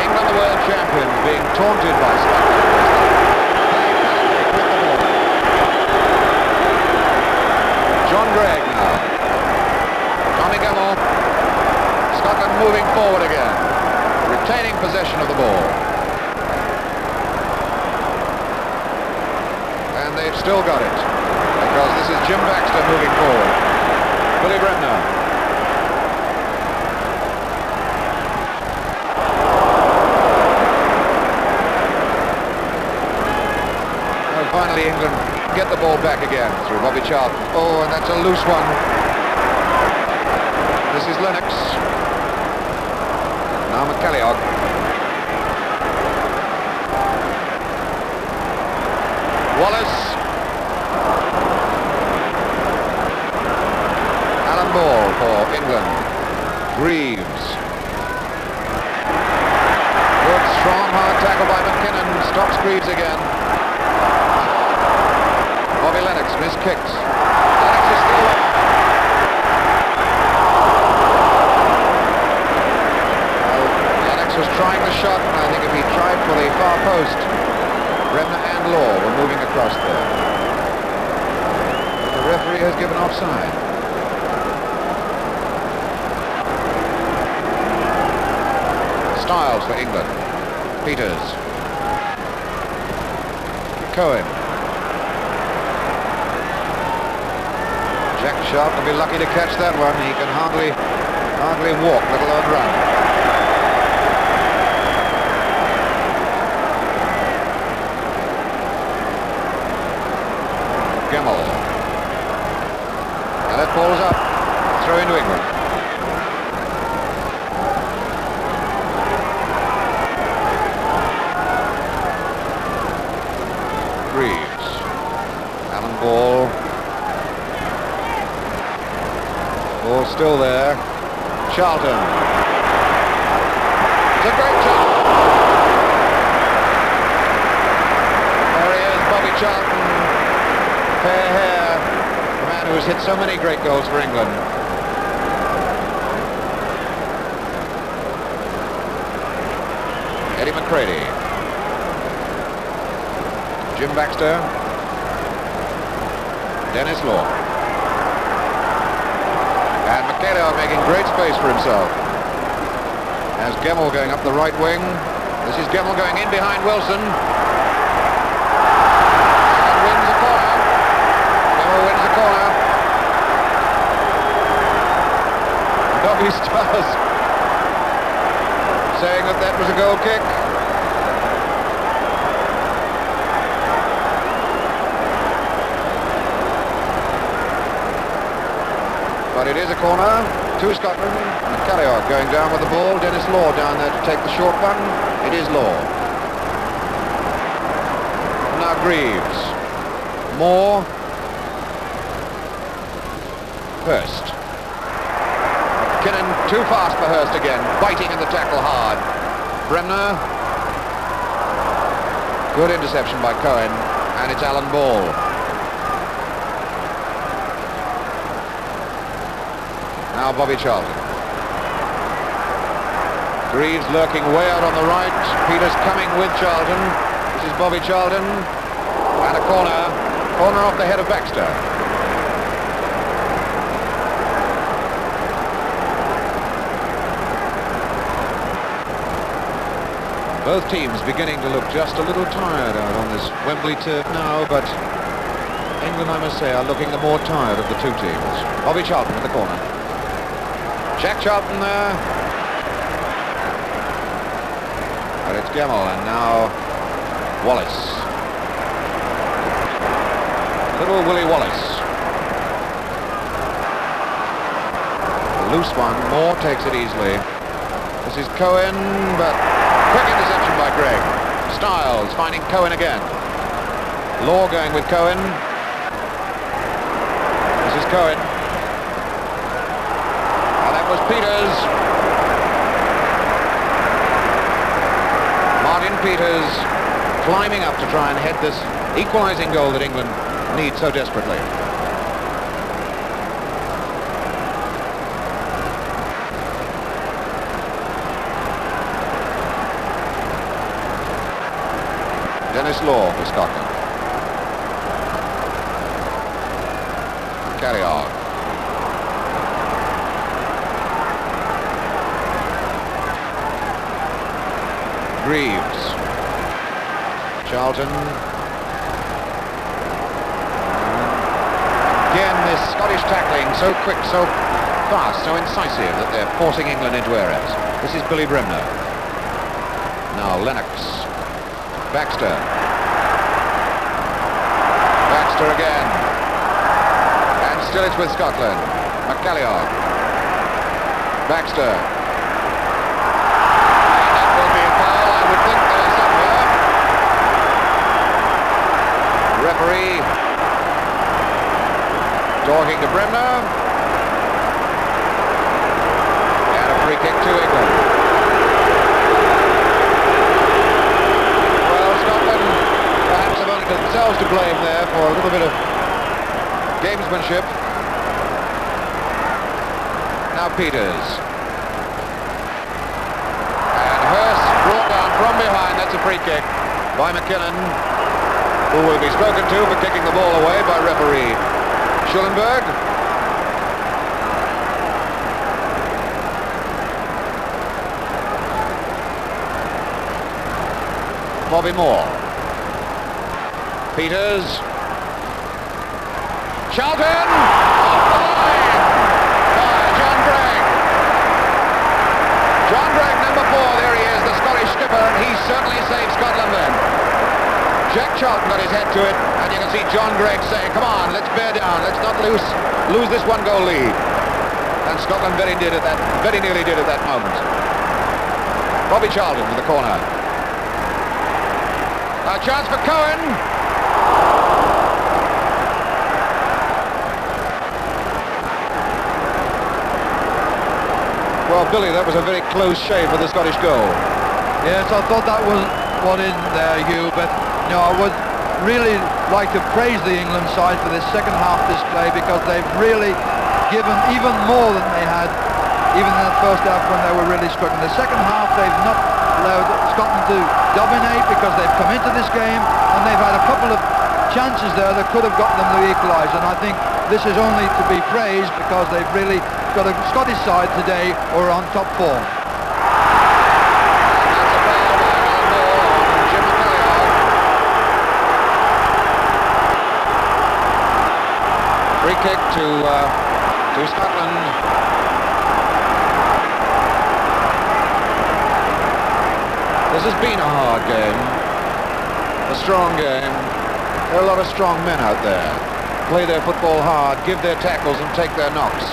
England, the world champions, being taunted by Scotland. John Gregg now. Tommy Gemmell. Scotland moving forward again. Retaining possession of the ball. And they've still got it. Because this is Jim Baxter moving forward. Billy Bremner. And finally England get the ball back again through Bobby Charlton. Oh, and that's a loose one. This is Lennox. Now McCalliog. Wallace. Alan Ball for England. Greaves. Good, strong, hard tackle by McKinnon. Stops Greaves again. Bobby Lennox miskicked. Lennox is still there. Well, Lennox was trying the shot, and I think if he tried for the far post, Bremner and Law were moving across there. But the referee has given offside. Styles for England. Peters. Cohen. Jack Sharp will be lucky to catch that one. He can hardly walk, let alone run. Gemmell. And that ball's up. Throw into England. Greaves. Alan Ball. Ball still there. Charlton. It's a great shot. There he is, Bobby Charlton. Fair hair. The man who has hit so many great goals for England. Eddie McCready. Jim Baxter. Dennis Law. And McCalliog making great space for himself. As Gemmell going up the right wing. This is Gemmell going in behind Wilson. And wins the corner. Gemmell wins the corner. Dobby Stiles saying that that was a goal kick. But it is a corner to Scotland. McCalliog going down with the ball. Dennis Law down there to take the short one. It is Law. Now Greaves. Moore. Hurst. McKinnon too fast for Hurst again. Biting in the tackle hard. Bremner. Good interception by Cohen. And it's Alan Ball. Now Bobby Charlton. Greaves lurking way out on the right. Peters coming with Charlton. This is Bobby Charlton. And a corner. Corner off the head of Baxter. Both teams beginning to look just a little tired out on this Wembley turf now, but England, I must say, are looking the more tired of the two teams. Bobby Charlton in the corner. Jack Charlton there. But it's Gemmell and now Wallace. Little Willie Wallace. A loose one. Moore takes it easily. This is Cohen, but quick interception by Gregg. Styles finding Cohen again. Law going with Cohen. This is Cohen. Was Peters. Martin Peters climbing up to try and head this equalising goal that England need so desperately. Dennis Law for Scotland. Carry on. Greaves. Charlton. Again, this Scottish tackling, so quick, so fast, so incisive that they're forcing England into errors. This is Billy Bremner. Now Lennox. Baxter. Baxter again. And still it's with Scotland. McCalliog. Baxter. And that will be a foul, I would think, there somewhere. Referee talking to Bremner. And a free kick to England. Themselves to blame there for a little bit of gamesmanship. Now Peters. And Hurst brought down from behind. That's a free kick by McKinnon, who will be spoken to for kicking the ball away by referee Schulenberg. Bobby Moore. Peters. Charlton! Offline by John Gregg. John Gregg, number 4, there he is, the Scottish skipper, and he certainly saved Scotland then. Jack Charlton got his head to it, and you can see John Gregg saying, come on, let's bear down, let's not lose this one-goal lead. And Scotland very nearly did at that moment. Bobby Charlton with the corner. A chance for Cohen. Well, Billy, that was a very close shave for the Scottish goal. Yes, I thought that was one in there, Hugh, but you know, I would really like to praise the England side for this second half display, because they've really given even more than they had even in the first half when they were really struggling. The second half they've not allowed Scotland to dominate, because they've come into this game and they've had a couple of chances there that could have got them to equalise, and I think this is only to be praised because they've really got a Scottish side today who are on top form. And that's a foul by Alan Moore on Jim McCalliog. Free kick to Scotland. This has been a hard game, a strong game. There are a lot of strong men out there. Play their football hard, give their tackles and take their knocks.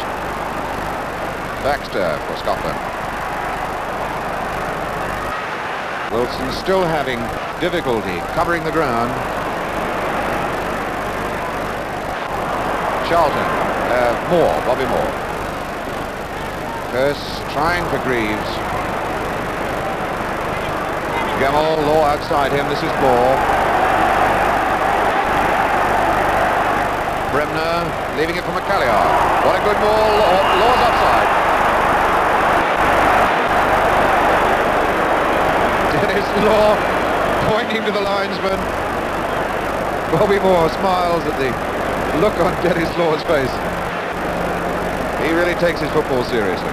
Baxter for Scotland. Wilson still having difficulty covering the ground. Charlton, Moore, Bobby Moore. Hurst trying for Greaves. Gemmell, Law outside him, this is Law. Bremner leaving it for McCalliog. What a good ball, Law's offside. Dennis Law pointing to the linesman. Bobby Moore smiles at the look on Dennis Law's face. He really takes his football seriously.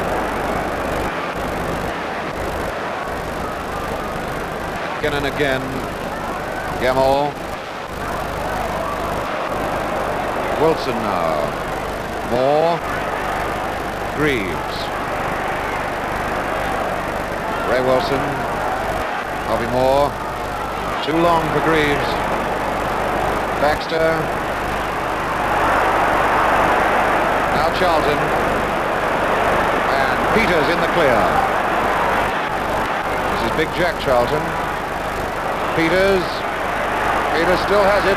McKinnon again. Gemmell. Wilson now. Moore. Greaves. Ray Wilson. Bobby Moore. Too long for Greaves. Baxter. Now Charlton. And Peters in the clear. This is Big Jack Charlton. Peters. Peters still has it.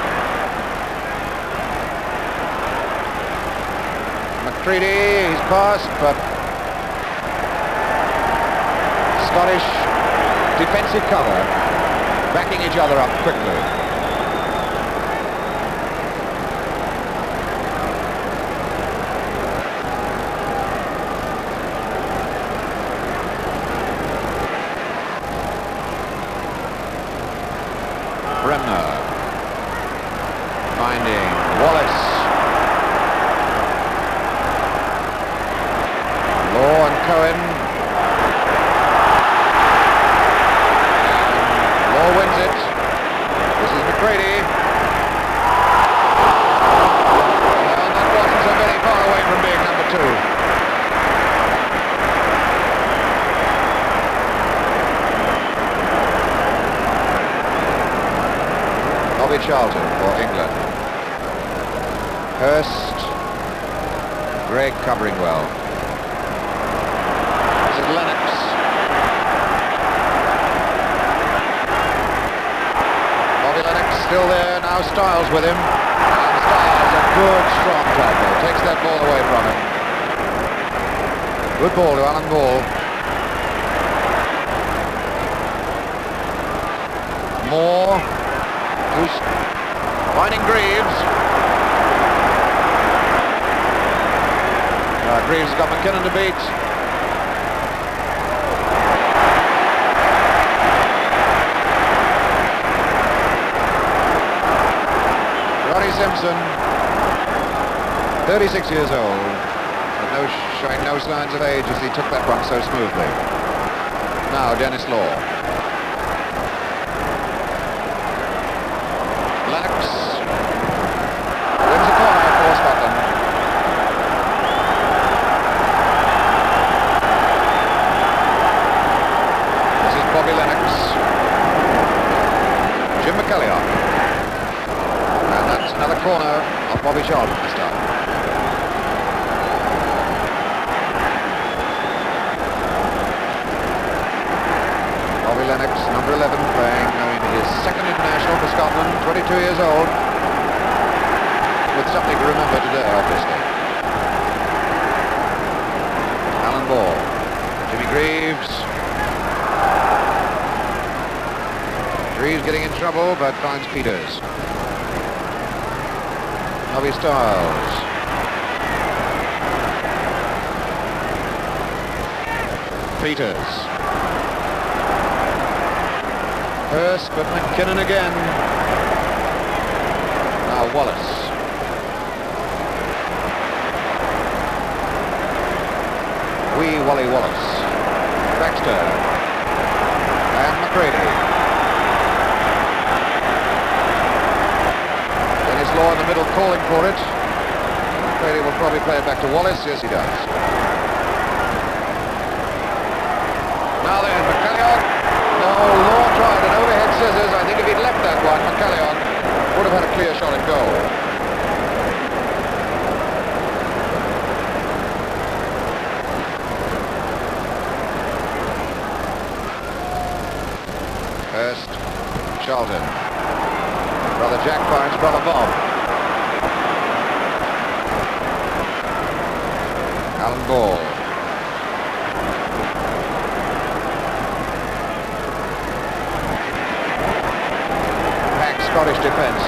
McCready, he's passed, but Scottish defensive cover. backing each other up quickly. Bremner finding Wallace. Law and Cohen. Law wins it. This is McCready. And that wasn't so very far away from being number 2. Bobby Charlton for England. Hurst. Gregg covering well. This is Lennox. Bobby Lennox still there, now Styles with him. And Styles, a good strong tackle, takes that ball away from him. Good ball to Alan Ball. Moore. Who's finding Greaves. Greaves has got McKinnon to beat. Ronnie Simpson, 36 years old, but showing no signs of age as he took that one so smoothly. Now Dennis Law. Lennox wins a corner for Scotland. This is Bobby Lennox. Jim McCallion. And that's another corner of Bobby Charlton this time. Bobby Lennox, number 11, playing his second international for Scotland, 22 years old, with something to remember today, obviously. Alan Ball, Jimmy Greaves. Greaves getting in trouble, but finds Peters. Nobby Styles. Peters. Hurst, but McKinnon again. Now Wallace. Wee Wally Wallace. Baxter. And McCready. Dennis Law in the middle calling for it. McCready will probably play it back to Wallace. Yes, he does. Now then, McCallion. No, Law tried an overhead scissors. I think if he'd left that one, McCallion would have had a clear shot at goal. Hurst, Charlton. Brother Jack finds Brother Bob. Alan Ball. Scottish defence,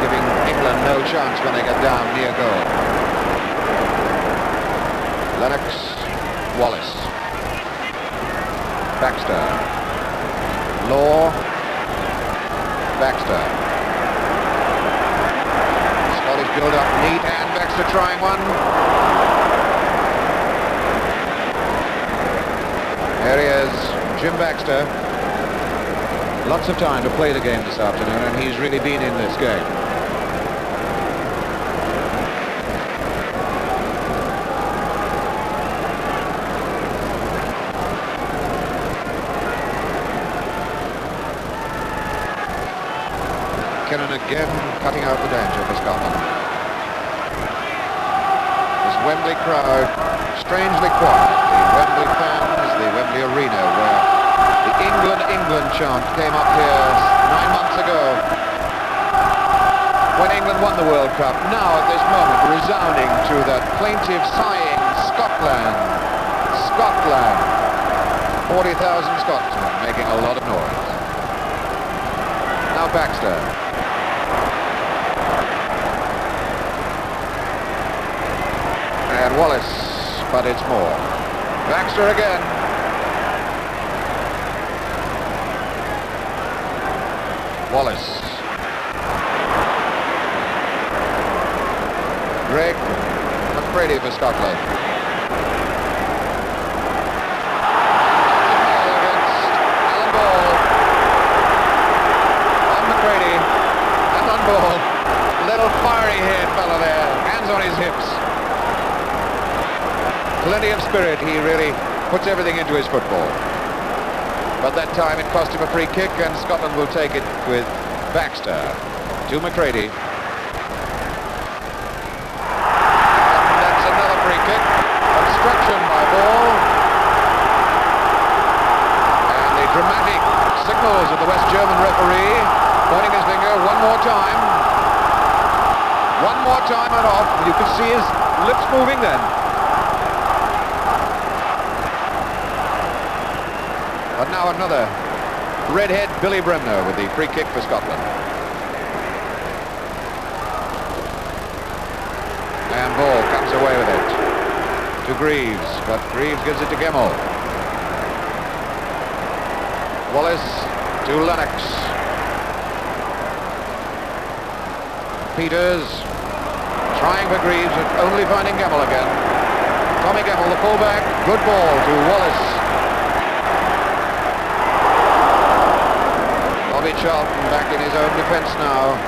giving England no chance when they get down near goal. Lennox, Wallace, Baxter, Law, Baxter. Scottish build-up neat, and Baxter trying one. There he is, Jim Baxter. Lots of time to play the game this afternoon, and he's really been in this game. McKinnon again cutting out the danger for Scotland. This Wembley crowd, strangely quiet. The Wembley fans, the Wembley Arena, where the England chant came up here 9 months ago when England won the World Cup. Now at this moment resounding to that plaintive sighing, Scotland, Scotland. 40,000 Scotsmen making a lot of noise. Baxter. And Wallace, but it's more. Baxter again. Wallace. Greg McCready for Scotland. Against Alan Ball. On McCready. And on Ball. Little fiery haired fellow there. Hands on his hips. Plenty of spirit. He really puts everything into his football. But that time it cost him a free kick, and Scotland will take it with Baxter to McCready. And that's another free kick. Obstruction by Ball. And the dramatic signals of the West German referee, pointing his finger one more time. One more time and off. You could see his lips moving then. But now another redhead, Billy Bremner, with the free kick for Scotland. And Ball comes away with it to Greaves, but Greaves gives it to Gemmell. Wallace to Lennox. Peters trying for Greaves, but only finding Gemmell again. Tommy Gemmell, the fullback. Good ball to Wallace. Bobby Charlton back in his own defence now.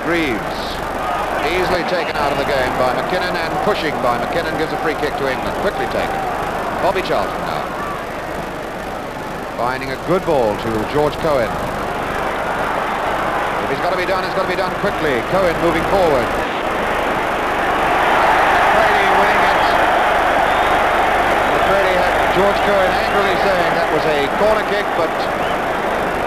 Greaves easily taken out of the game by McKinnon, and pushing by McKinnon gives a free kick to England. Quickly taken. Bobby Charlton now. Finding a good ball to George Cohen. If it's got to be done, it's got to be done quickly. Cohen moving forward. McCready winning it. McCready had George Cohen angrily saying that was a corner kick, but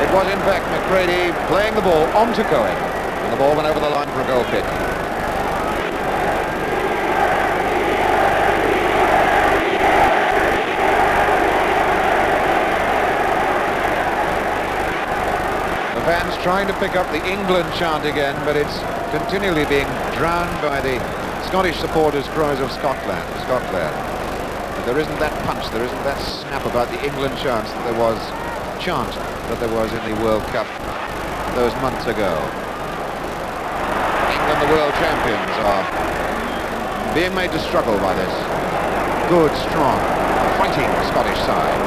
it was in fact McCready playing the ball onto Cohen, and the ball went over the line for a goal kick. The fans trying to pick up the England chant again, but it's continually being drowned by the Scottish supporters' cries of Scotland, Scotland. But there isn't that punch, there isn't that snap about the England chant that there was in the World Cup those months ago. England, the world champions, are being made to struggle by this good, strong, fighting Scottish side.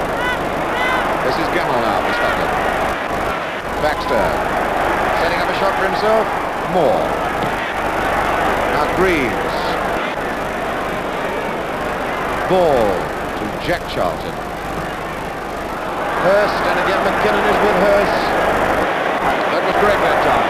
This is Gemmell now for Scotland. Baxter setting up a shot for himself. Moore. Now Greaves. Ball to Jack Charlton. Hurst, and again McKinnon is with Hurst. That was Greg that time.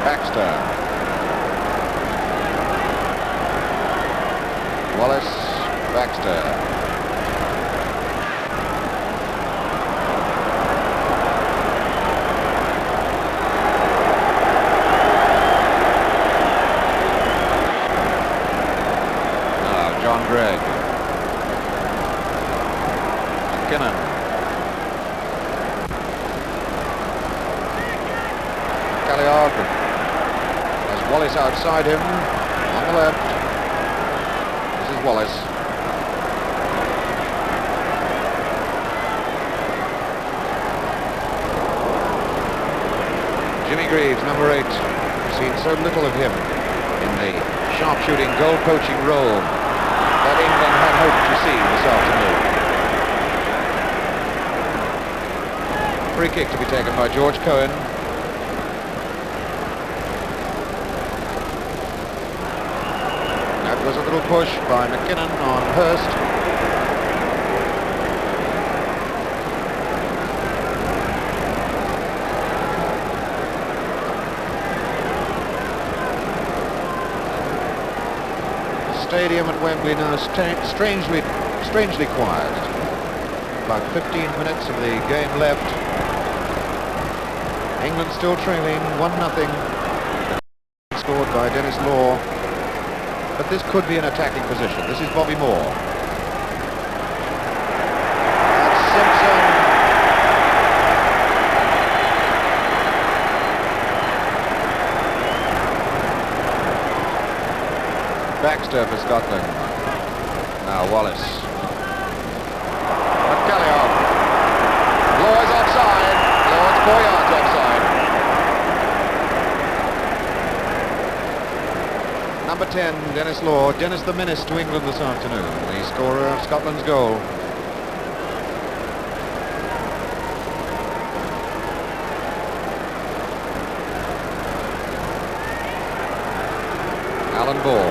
Baxter. Wallace, Baxter. Greg. McKinnon. Calliard has Wallace outside him on the left. This is Wallace. Jimmy Greaves, number 8. We've seen so little of him in the sharpshooting, goal-poaching role that England had hoped to see this afternoon. Free kick to be taken by George Cohen. That was a little push by McKinnon on Hurst. Stadium at Wembley now strangely quiet. About 15 minutes of the game left. England still trailing 1-0. Scored by Dennis Law. but this could be an attacking position. This is Bobby Moore. That's Simpson. Baxter for Scotland. Now Wallace. McCallion. Law is offside. Law's 4 yards offside. Number 10, Dennis Law. Dennis the menace to England this afternoon. The scorer of Scotland's goal. Alan Ball.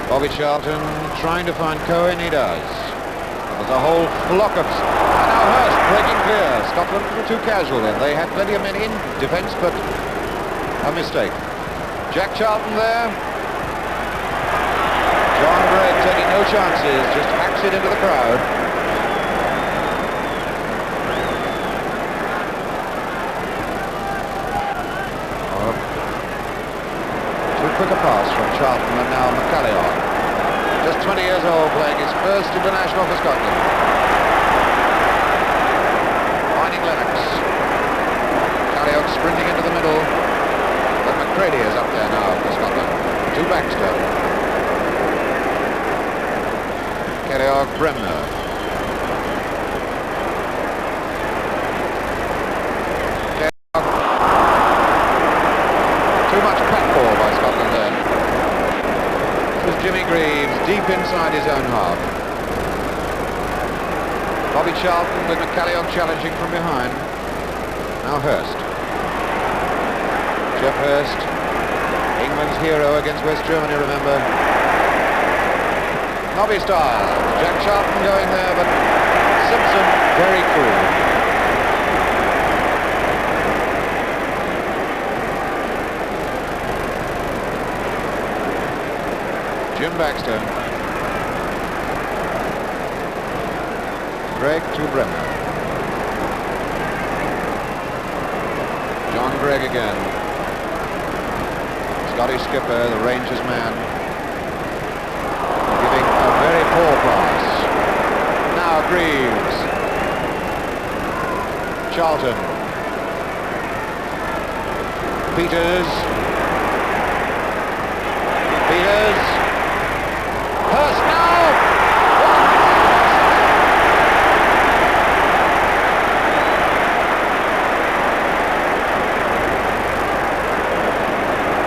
Bobby Charlton trying to find Cohen. He does. There's a whole flock of... And now Hurst breaking clear. Scotland were too casual then. They had plenty of men in defence, but a mistake. Jack Charlton there. John Gregg taking no chances, just hacks it into the crowd. Oh. Too quick a pass from Charlton, and now McCallion. Just 20 years old, playing his first international for Scotland. Finding Lennox. McCallion sprinting into the middle. But McCready is up there now for Scotland. To Baxter. Kellogg, Bremner. Kellogg. Too much pat ball by Scotland there. This is Jimmy Greaves deep inside his own half. Bobby Charlton with McCallion challenging from behind. Now Hurst. Geoff Hurst, England's hero against West Germany, remember. Nobby style. Jack Charlton going there, but Simpson very cool. Jim Baxter. Gregg to Bremner. John Gregg again. Scotty Skipper, the Rangers man, giving a very poor pass. Now Greaves. Charlton. Peters. Hurst now!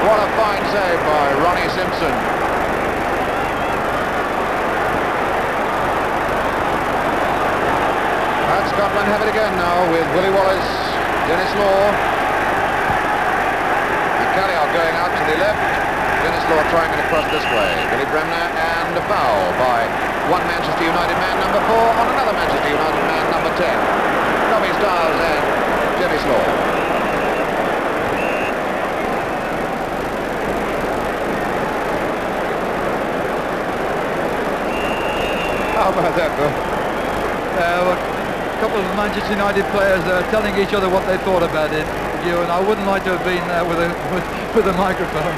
What a fine save by Ronnie Simpson. And Scotland have it again now with Willie Wallace, Dennis Law. McCallion going out to the left. Dennis Law trying it across this way. Billy Bremner, and a foul by one Manchester United man, number 4, on another Manchester United man, number 10. Nobby Stiles and Dennis Law. How about that, Bill? A couple of Manchester United players telling each other what they thought about it. You and I wouldn't like to have been there with a microphone.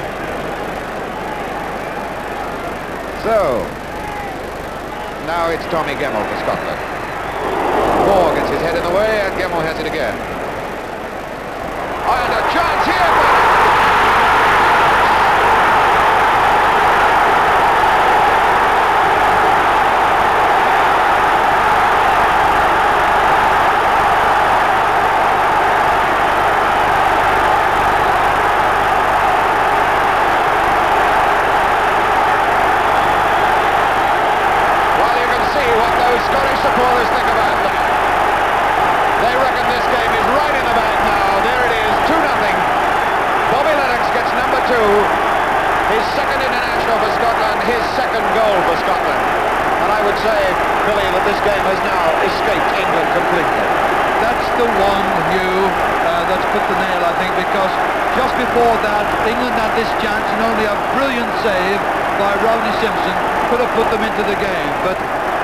So, now it's Tommy Gemmell for Scotland. Moore gets his head in the way, and Gemmell has it again. And a chance here! Scottish supporters think about that. They reckon this game is right in the bag now. There it is, 2-0. Bobby Lennox gets number 2. His second international for Scotland, his second goal for Scotland. And I would say, Billy, that this game has now escaped England completely. That's the one, Hugh, that's put the nail, I think, because just before that, England had this chance, and only a brilliant save by Ronnie Simpson could have put them into the game. But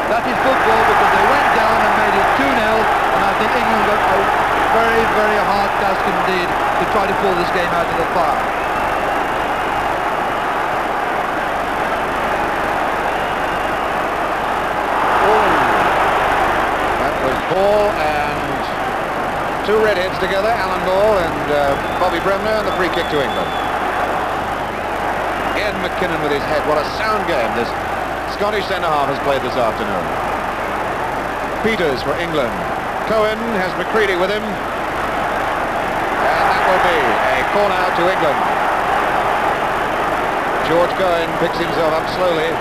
that is football, because they went down and made it 2-0, and I think England got a very, very hard task indeed to try to pull this game out of the park. together, Alan Ball and Bobby Bremner, and the free kick to England. Ian McKinnon with his head. What a sound game this Scottish centre-half has played this afternoon. Peters for England. Cohen has McCready with him. And that will be a corner out to England. George Cohen picks himself up slowly.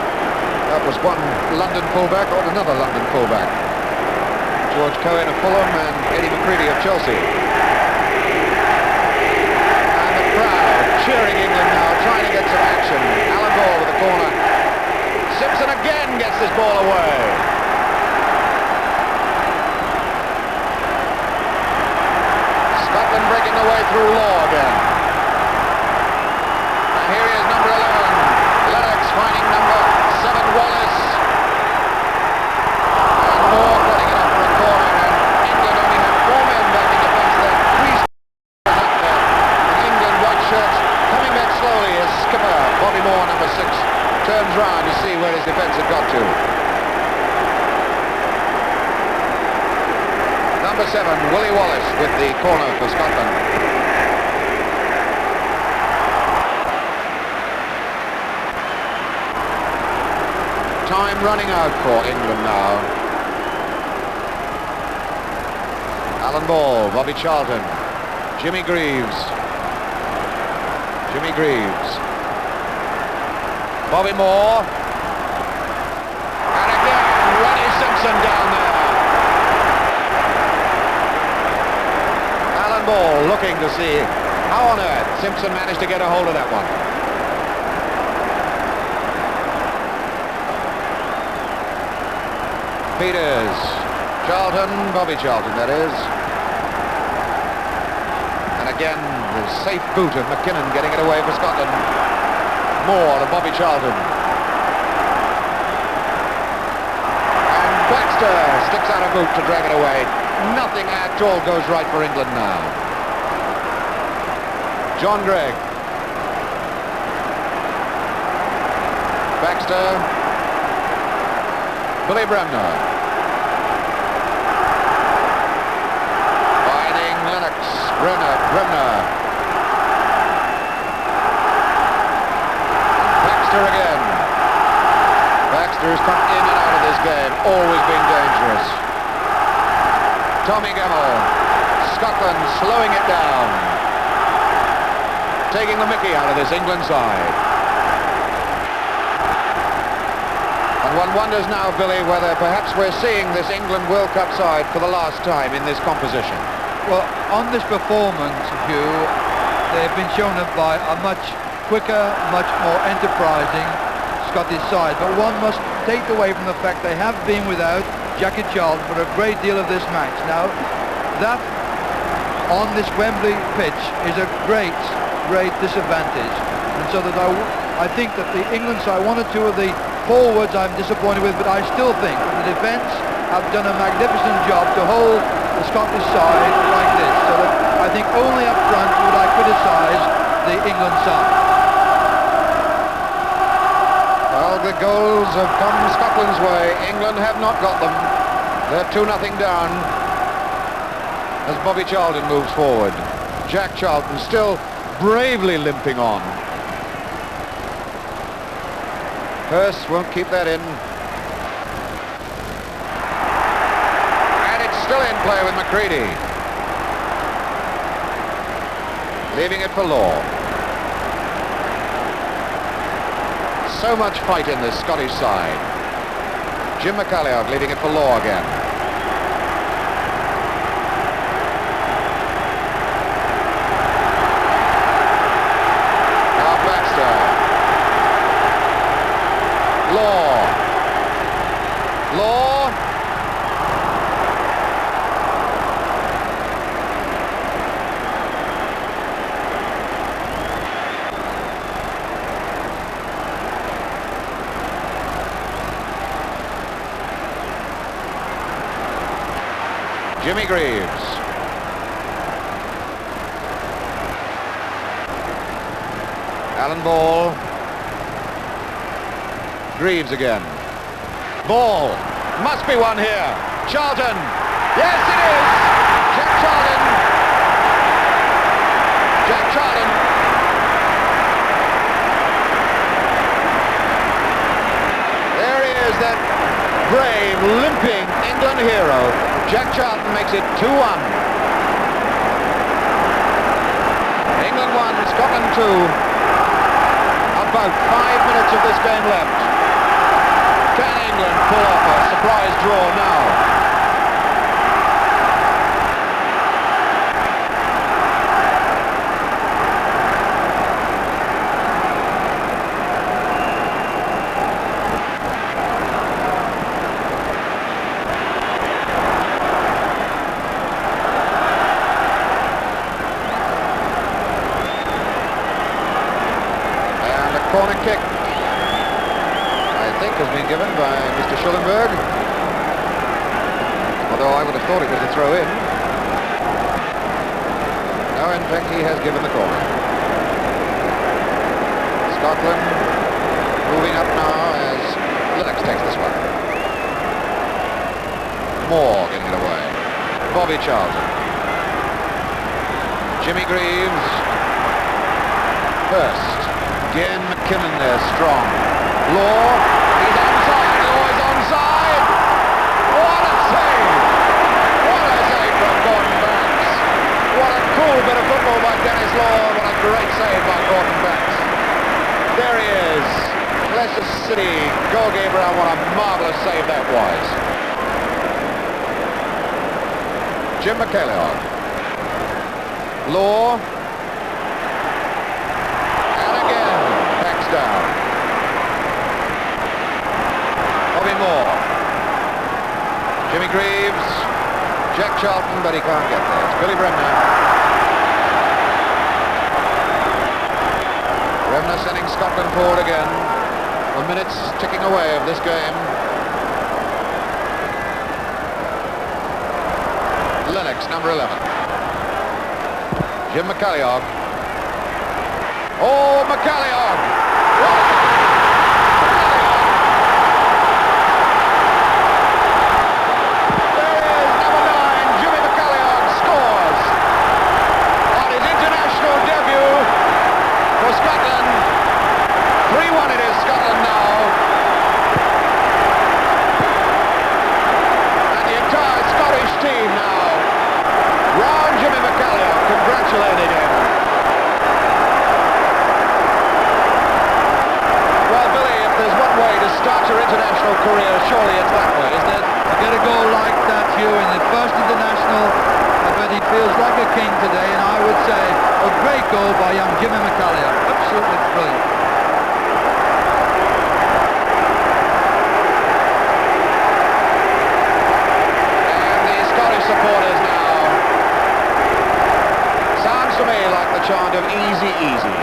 That was one London fullback or another London fullback. George Cohen of Fulham and Eddie McCready of Chelsea. And the crowd cheering England now, trying to get some action. Alan Ball with the corner. Simpson again gets this ball away. Scotland breaking the way through Law again. And here he is, number 11. Lennox finding number 7, Wallace. And Moore cutting it up for a corner. And England only have 4 men back in defence there. 3 up there. And England, white shirts, coming back slowly as skipper Bobby Moore, number 6, turns round to see where his defence had got to. Number 7, Willie Wallace with the corner for Scotland. Time running out for England now. Alan Ball, Bobby Charlton, Jimmy Greaves. Jimmy Greaves. Bobby Moore. And again, Ronnie Simpson down there. Alan Ball looking to see how on earth Simpson managed to get a hold of that one. Peters, Charlton, Bobby Charlton that is. And again, the safe boot of McKinnon getting it away for Scotland. Moore to Bobby Charlton. And Baxter sticks out a boot to drag it away. Nothing at all goes right for England now. John Gregg. Baxter. Billy Bremner. Finding Lennox. Bremner. Baxter again. Baxter has come in and out of this game, always being dangerous. Tommy Gemmell. Scotland slowing it down. Taking the mickey out of this England side. And one wonders now, Billy, whether perhaps we're seeing this England World Cup side for the last time in this composition. Well, on this performance, Hugh, they've been shown up by a much quicker, much more enterprising Scottish side. But one must take away from the fact they have been without Jackie Charlton for a great deal of this match. Now, that on this Wembley pitch is a great disadvantage. And so that I think that the England side, 1 or 2 of the forwards I'm disappointed with, but I still think that the defence have done a magnificent job to hold the Scottish side like this. So that I think only up front would I criticise the England side. Well, the goals have come Scotland's way. England have not got them. They're 2-0 down as Bobby Charlton moves forward. Jack Charlton still bravely limping on. Hurst won't keep that in. And it's still in play with McCready. Leaving it for Law. So much fight in this Scottish side. Jim McCalliog leaving it for Law again. Now Baxter. Law. Jimmy Greaves. Alan Ball. Greaves again. Ball. Must be one here. Charlton. Yes, it is. Jack Charlton that brave, limping England hero. Jack Charlton makes it 2-1. England 1, Scotland 2. About 5 minutes of this game left. Can England pull off a surprise draw now? Corner kick, I think, has been given by Mr. Schellenberg, although I would have thought it was a throw-in. No, in fact, he has given the corner. Scotland moving up now as Lennox takes this one. Moore getting it away. Bobby Charlton. Jimmy Greaves. Hurst. Again, McKinnon there, strong. Law, he's onside. Law is onside. What a save! What a save from Gordon Banks. What a cool bit of football by Dennis Law. What a great save by Gordon Banks. There he is. Leicester City goalkeeper, and what a marvellous save that was. Jim McCallion. Law. Down. Bobby Moore. Jimmy Greaves. Jack Charlton, but he can't get there. It's Billy Bremner. Bremner sending Scotland forward again. The minutes ticking away of this game. Lennox, number 11. Jim McCallion. Oh, McCallion! Career, surely it's that way, isn't it? To get a goal like that, Hugh, in the first international, I bet he feels like a king today, and I would say a great goal by young Jimmy McCallion. Absolutely brilliant. And the Scottish supporters now. Sounds to me like the chant of easy, easy.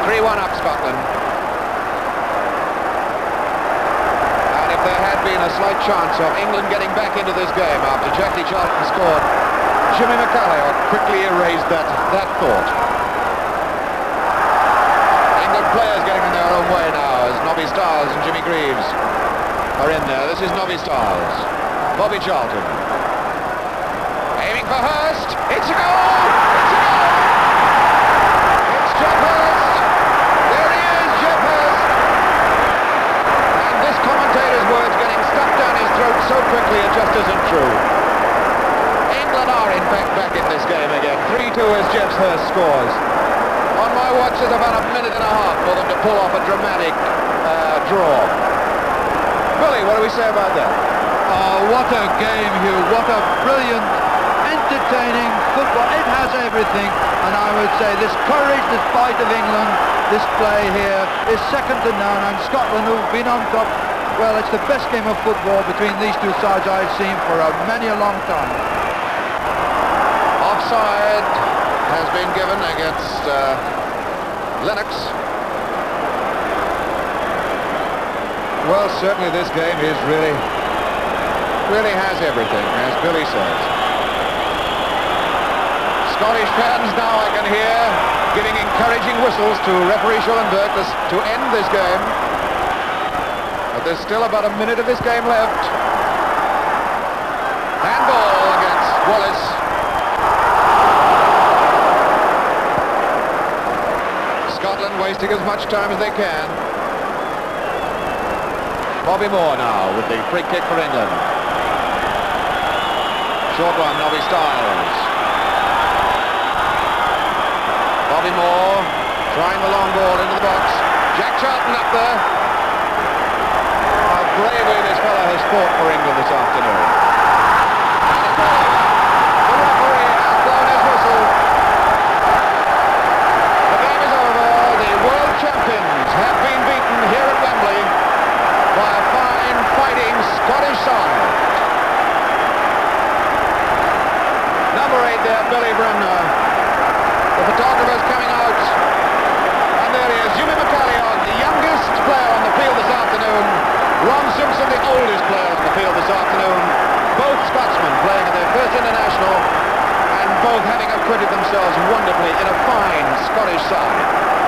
3-1 up Scotland. There had been a slight chance of England getting back into this game after Jackie Charlton scored. Jimmy McCallion quickly erased that thought. England players getting in their own way now as Nobby Stiles and Jimmy Greaves are in there. This is Nobby Stiles. Bobby Charlton. Aiming for Hurst. It's a goal! It's a goal! It's Geoff Hurst. There he is, Geoff Hurst. And this commentator's words getting stuck down his throat so quickly it just isn't true. England are in fact back in this game again. 3-2 as Geoff Hurst scores. On my watch it's about a minute and a half for them to pull off a dramatic draw. Billy, what do we say about that? Oh, what a game, Hugh. What a brilliant, entertaining football. It has everything. And I would say this courage, this fight of England, this play here is second to none. And Scotland, who've been on top, well, it's the best game of football between these two sides I've seen for many a long time. Offside has been given against Lennox. Well, certainly this game is really has everything, as Billy says. Scottish fans now I can hear giving encouraging whistles to referee Schellenberg to end this game. But there's still about a minute of this game left. Handball against Wallace. Scotland wasting as much time as they can. Bobby Moore now with the free kick for England. Short one, Nobby Stiles. Bobby Moore trying the long ball into the box. Jack Charlton up there. How bravely this fellow has fought for England this afternoon. And it's all over. The referee has blown his whistle. The game is over. The world champions have been beaten here at Wembley by a fine, fighting Scottish side. Number 8 there, Billy Bremner. The photographer's coming out. And there he is, Jimmy McCallion, the youngest player on the field this afternoon. Ron Simpson, the oldest player on the field this afternoon. Both Scotsmen playing at their first international and both having acquitted themselves wonderfully in a fine Scottish side.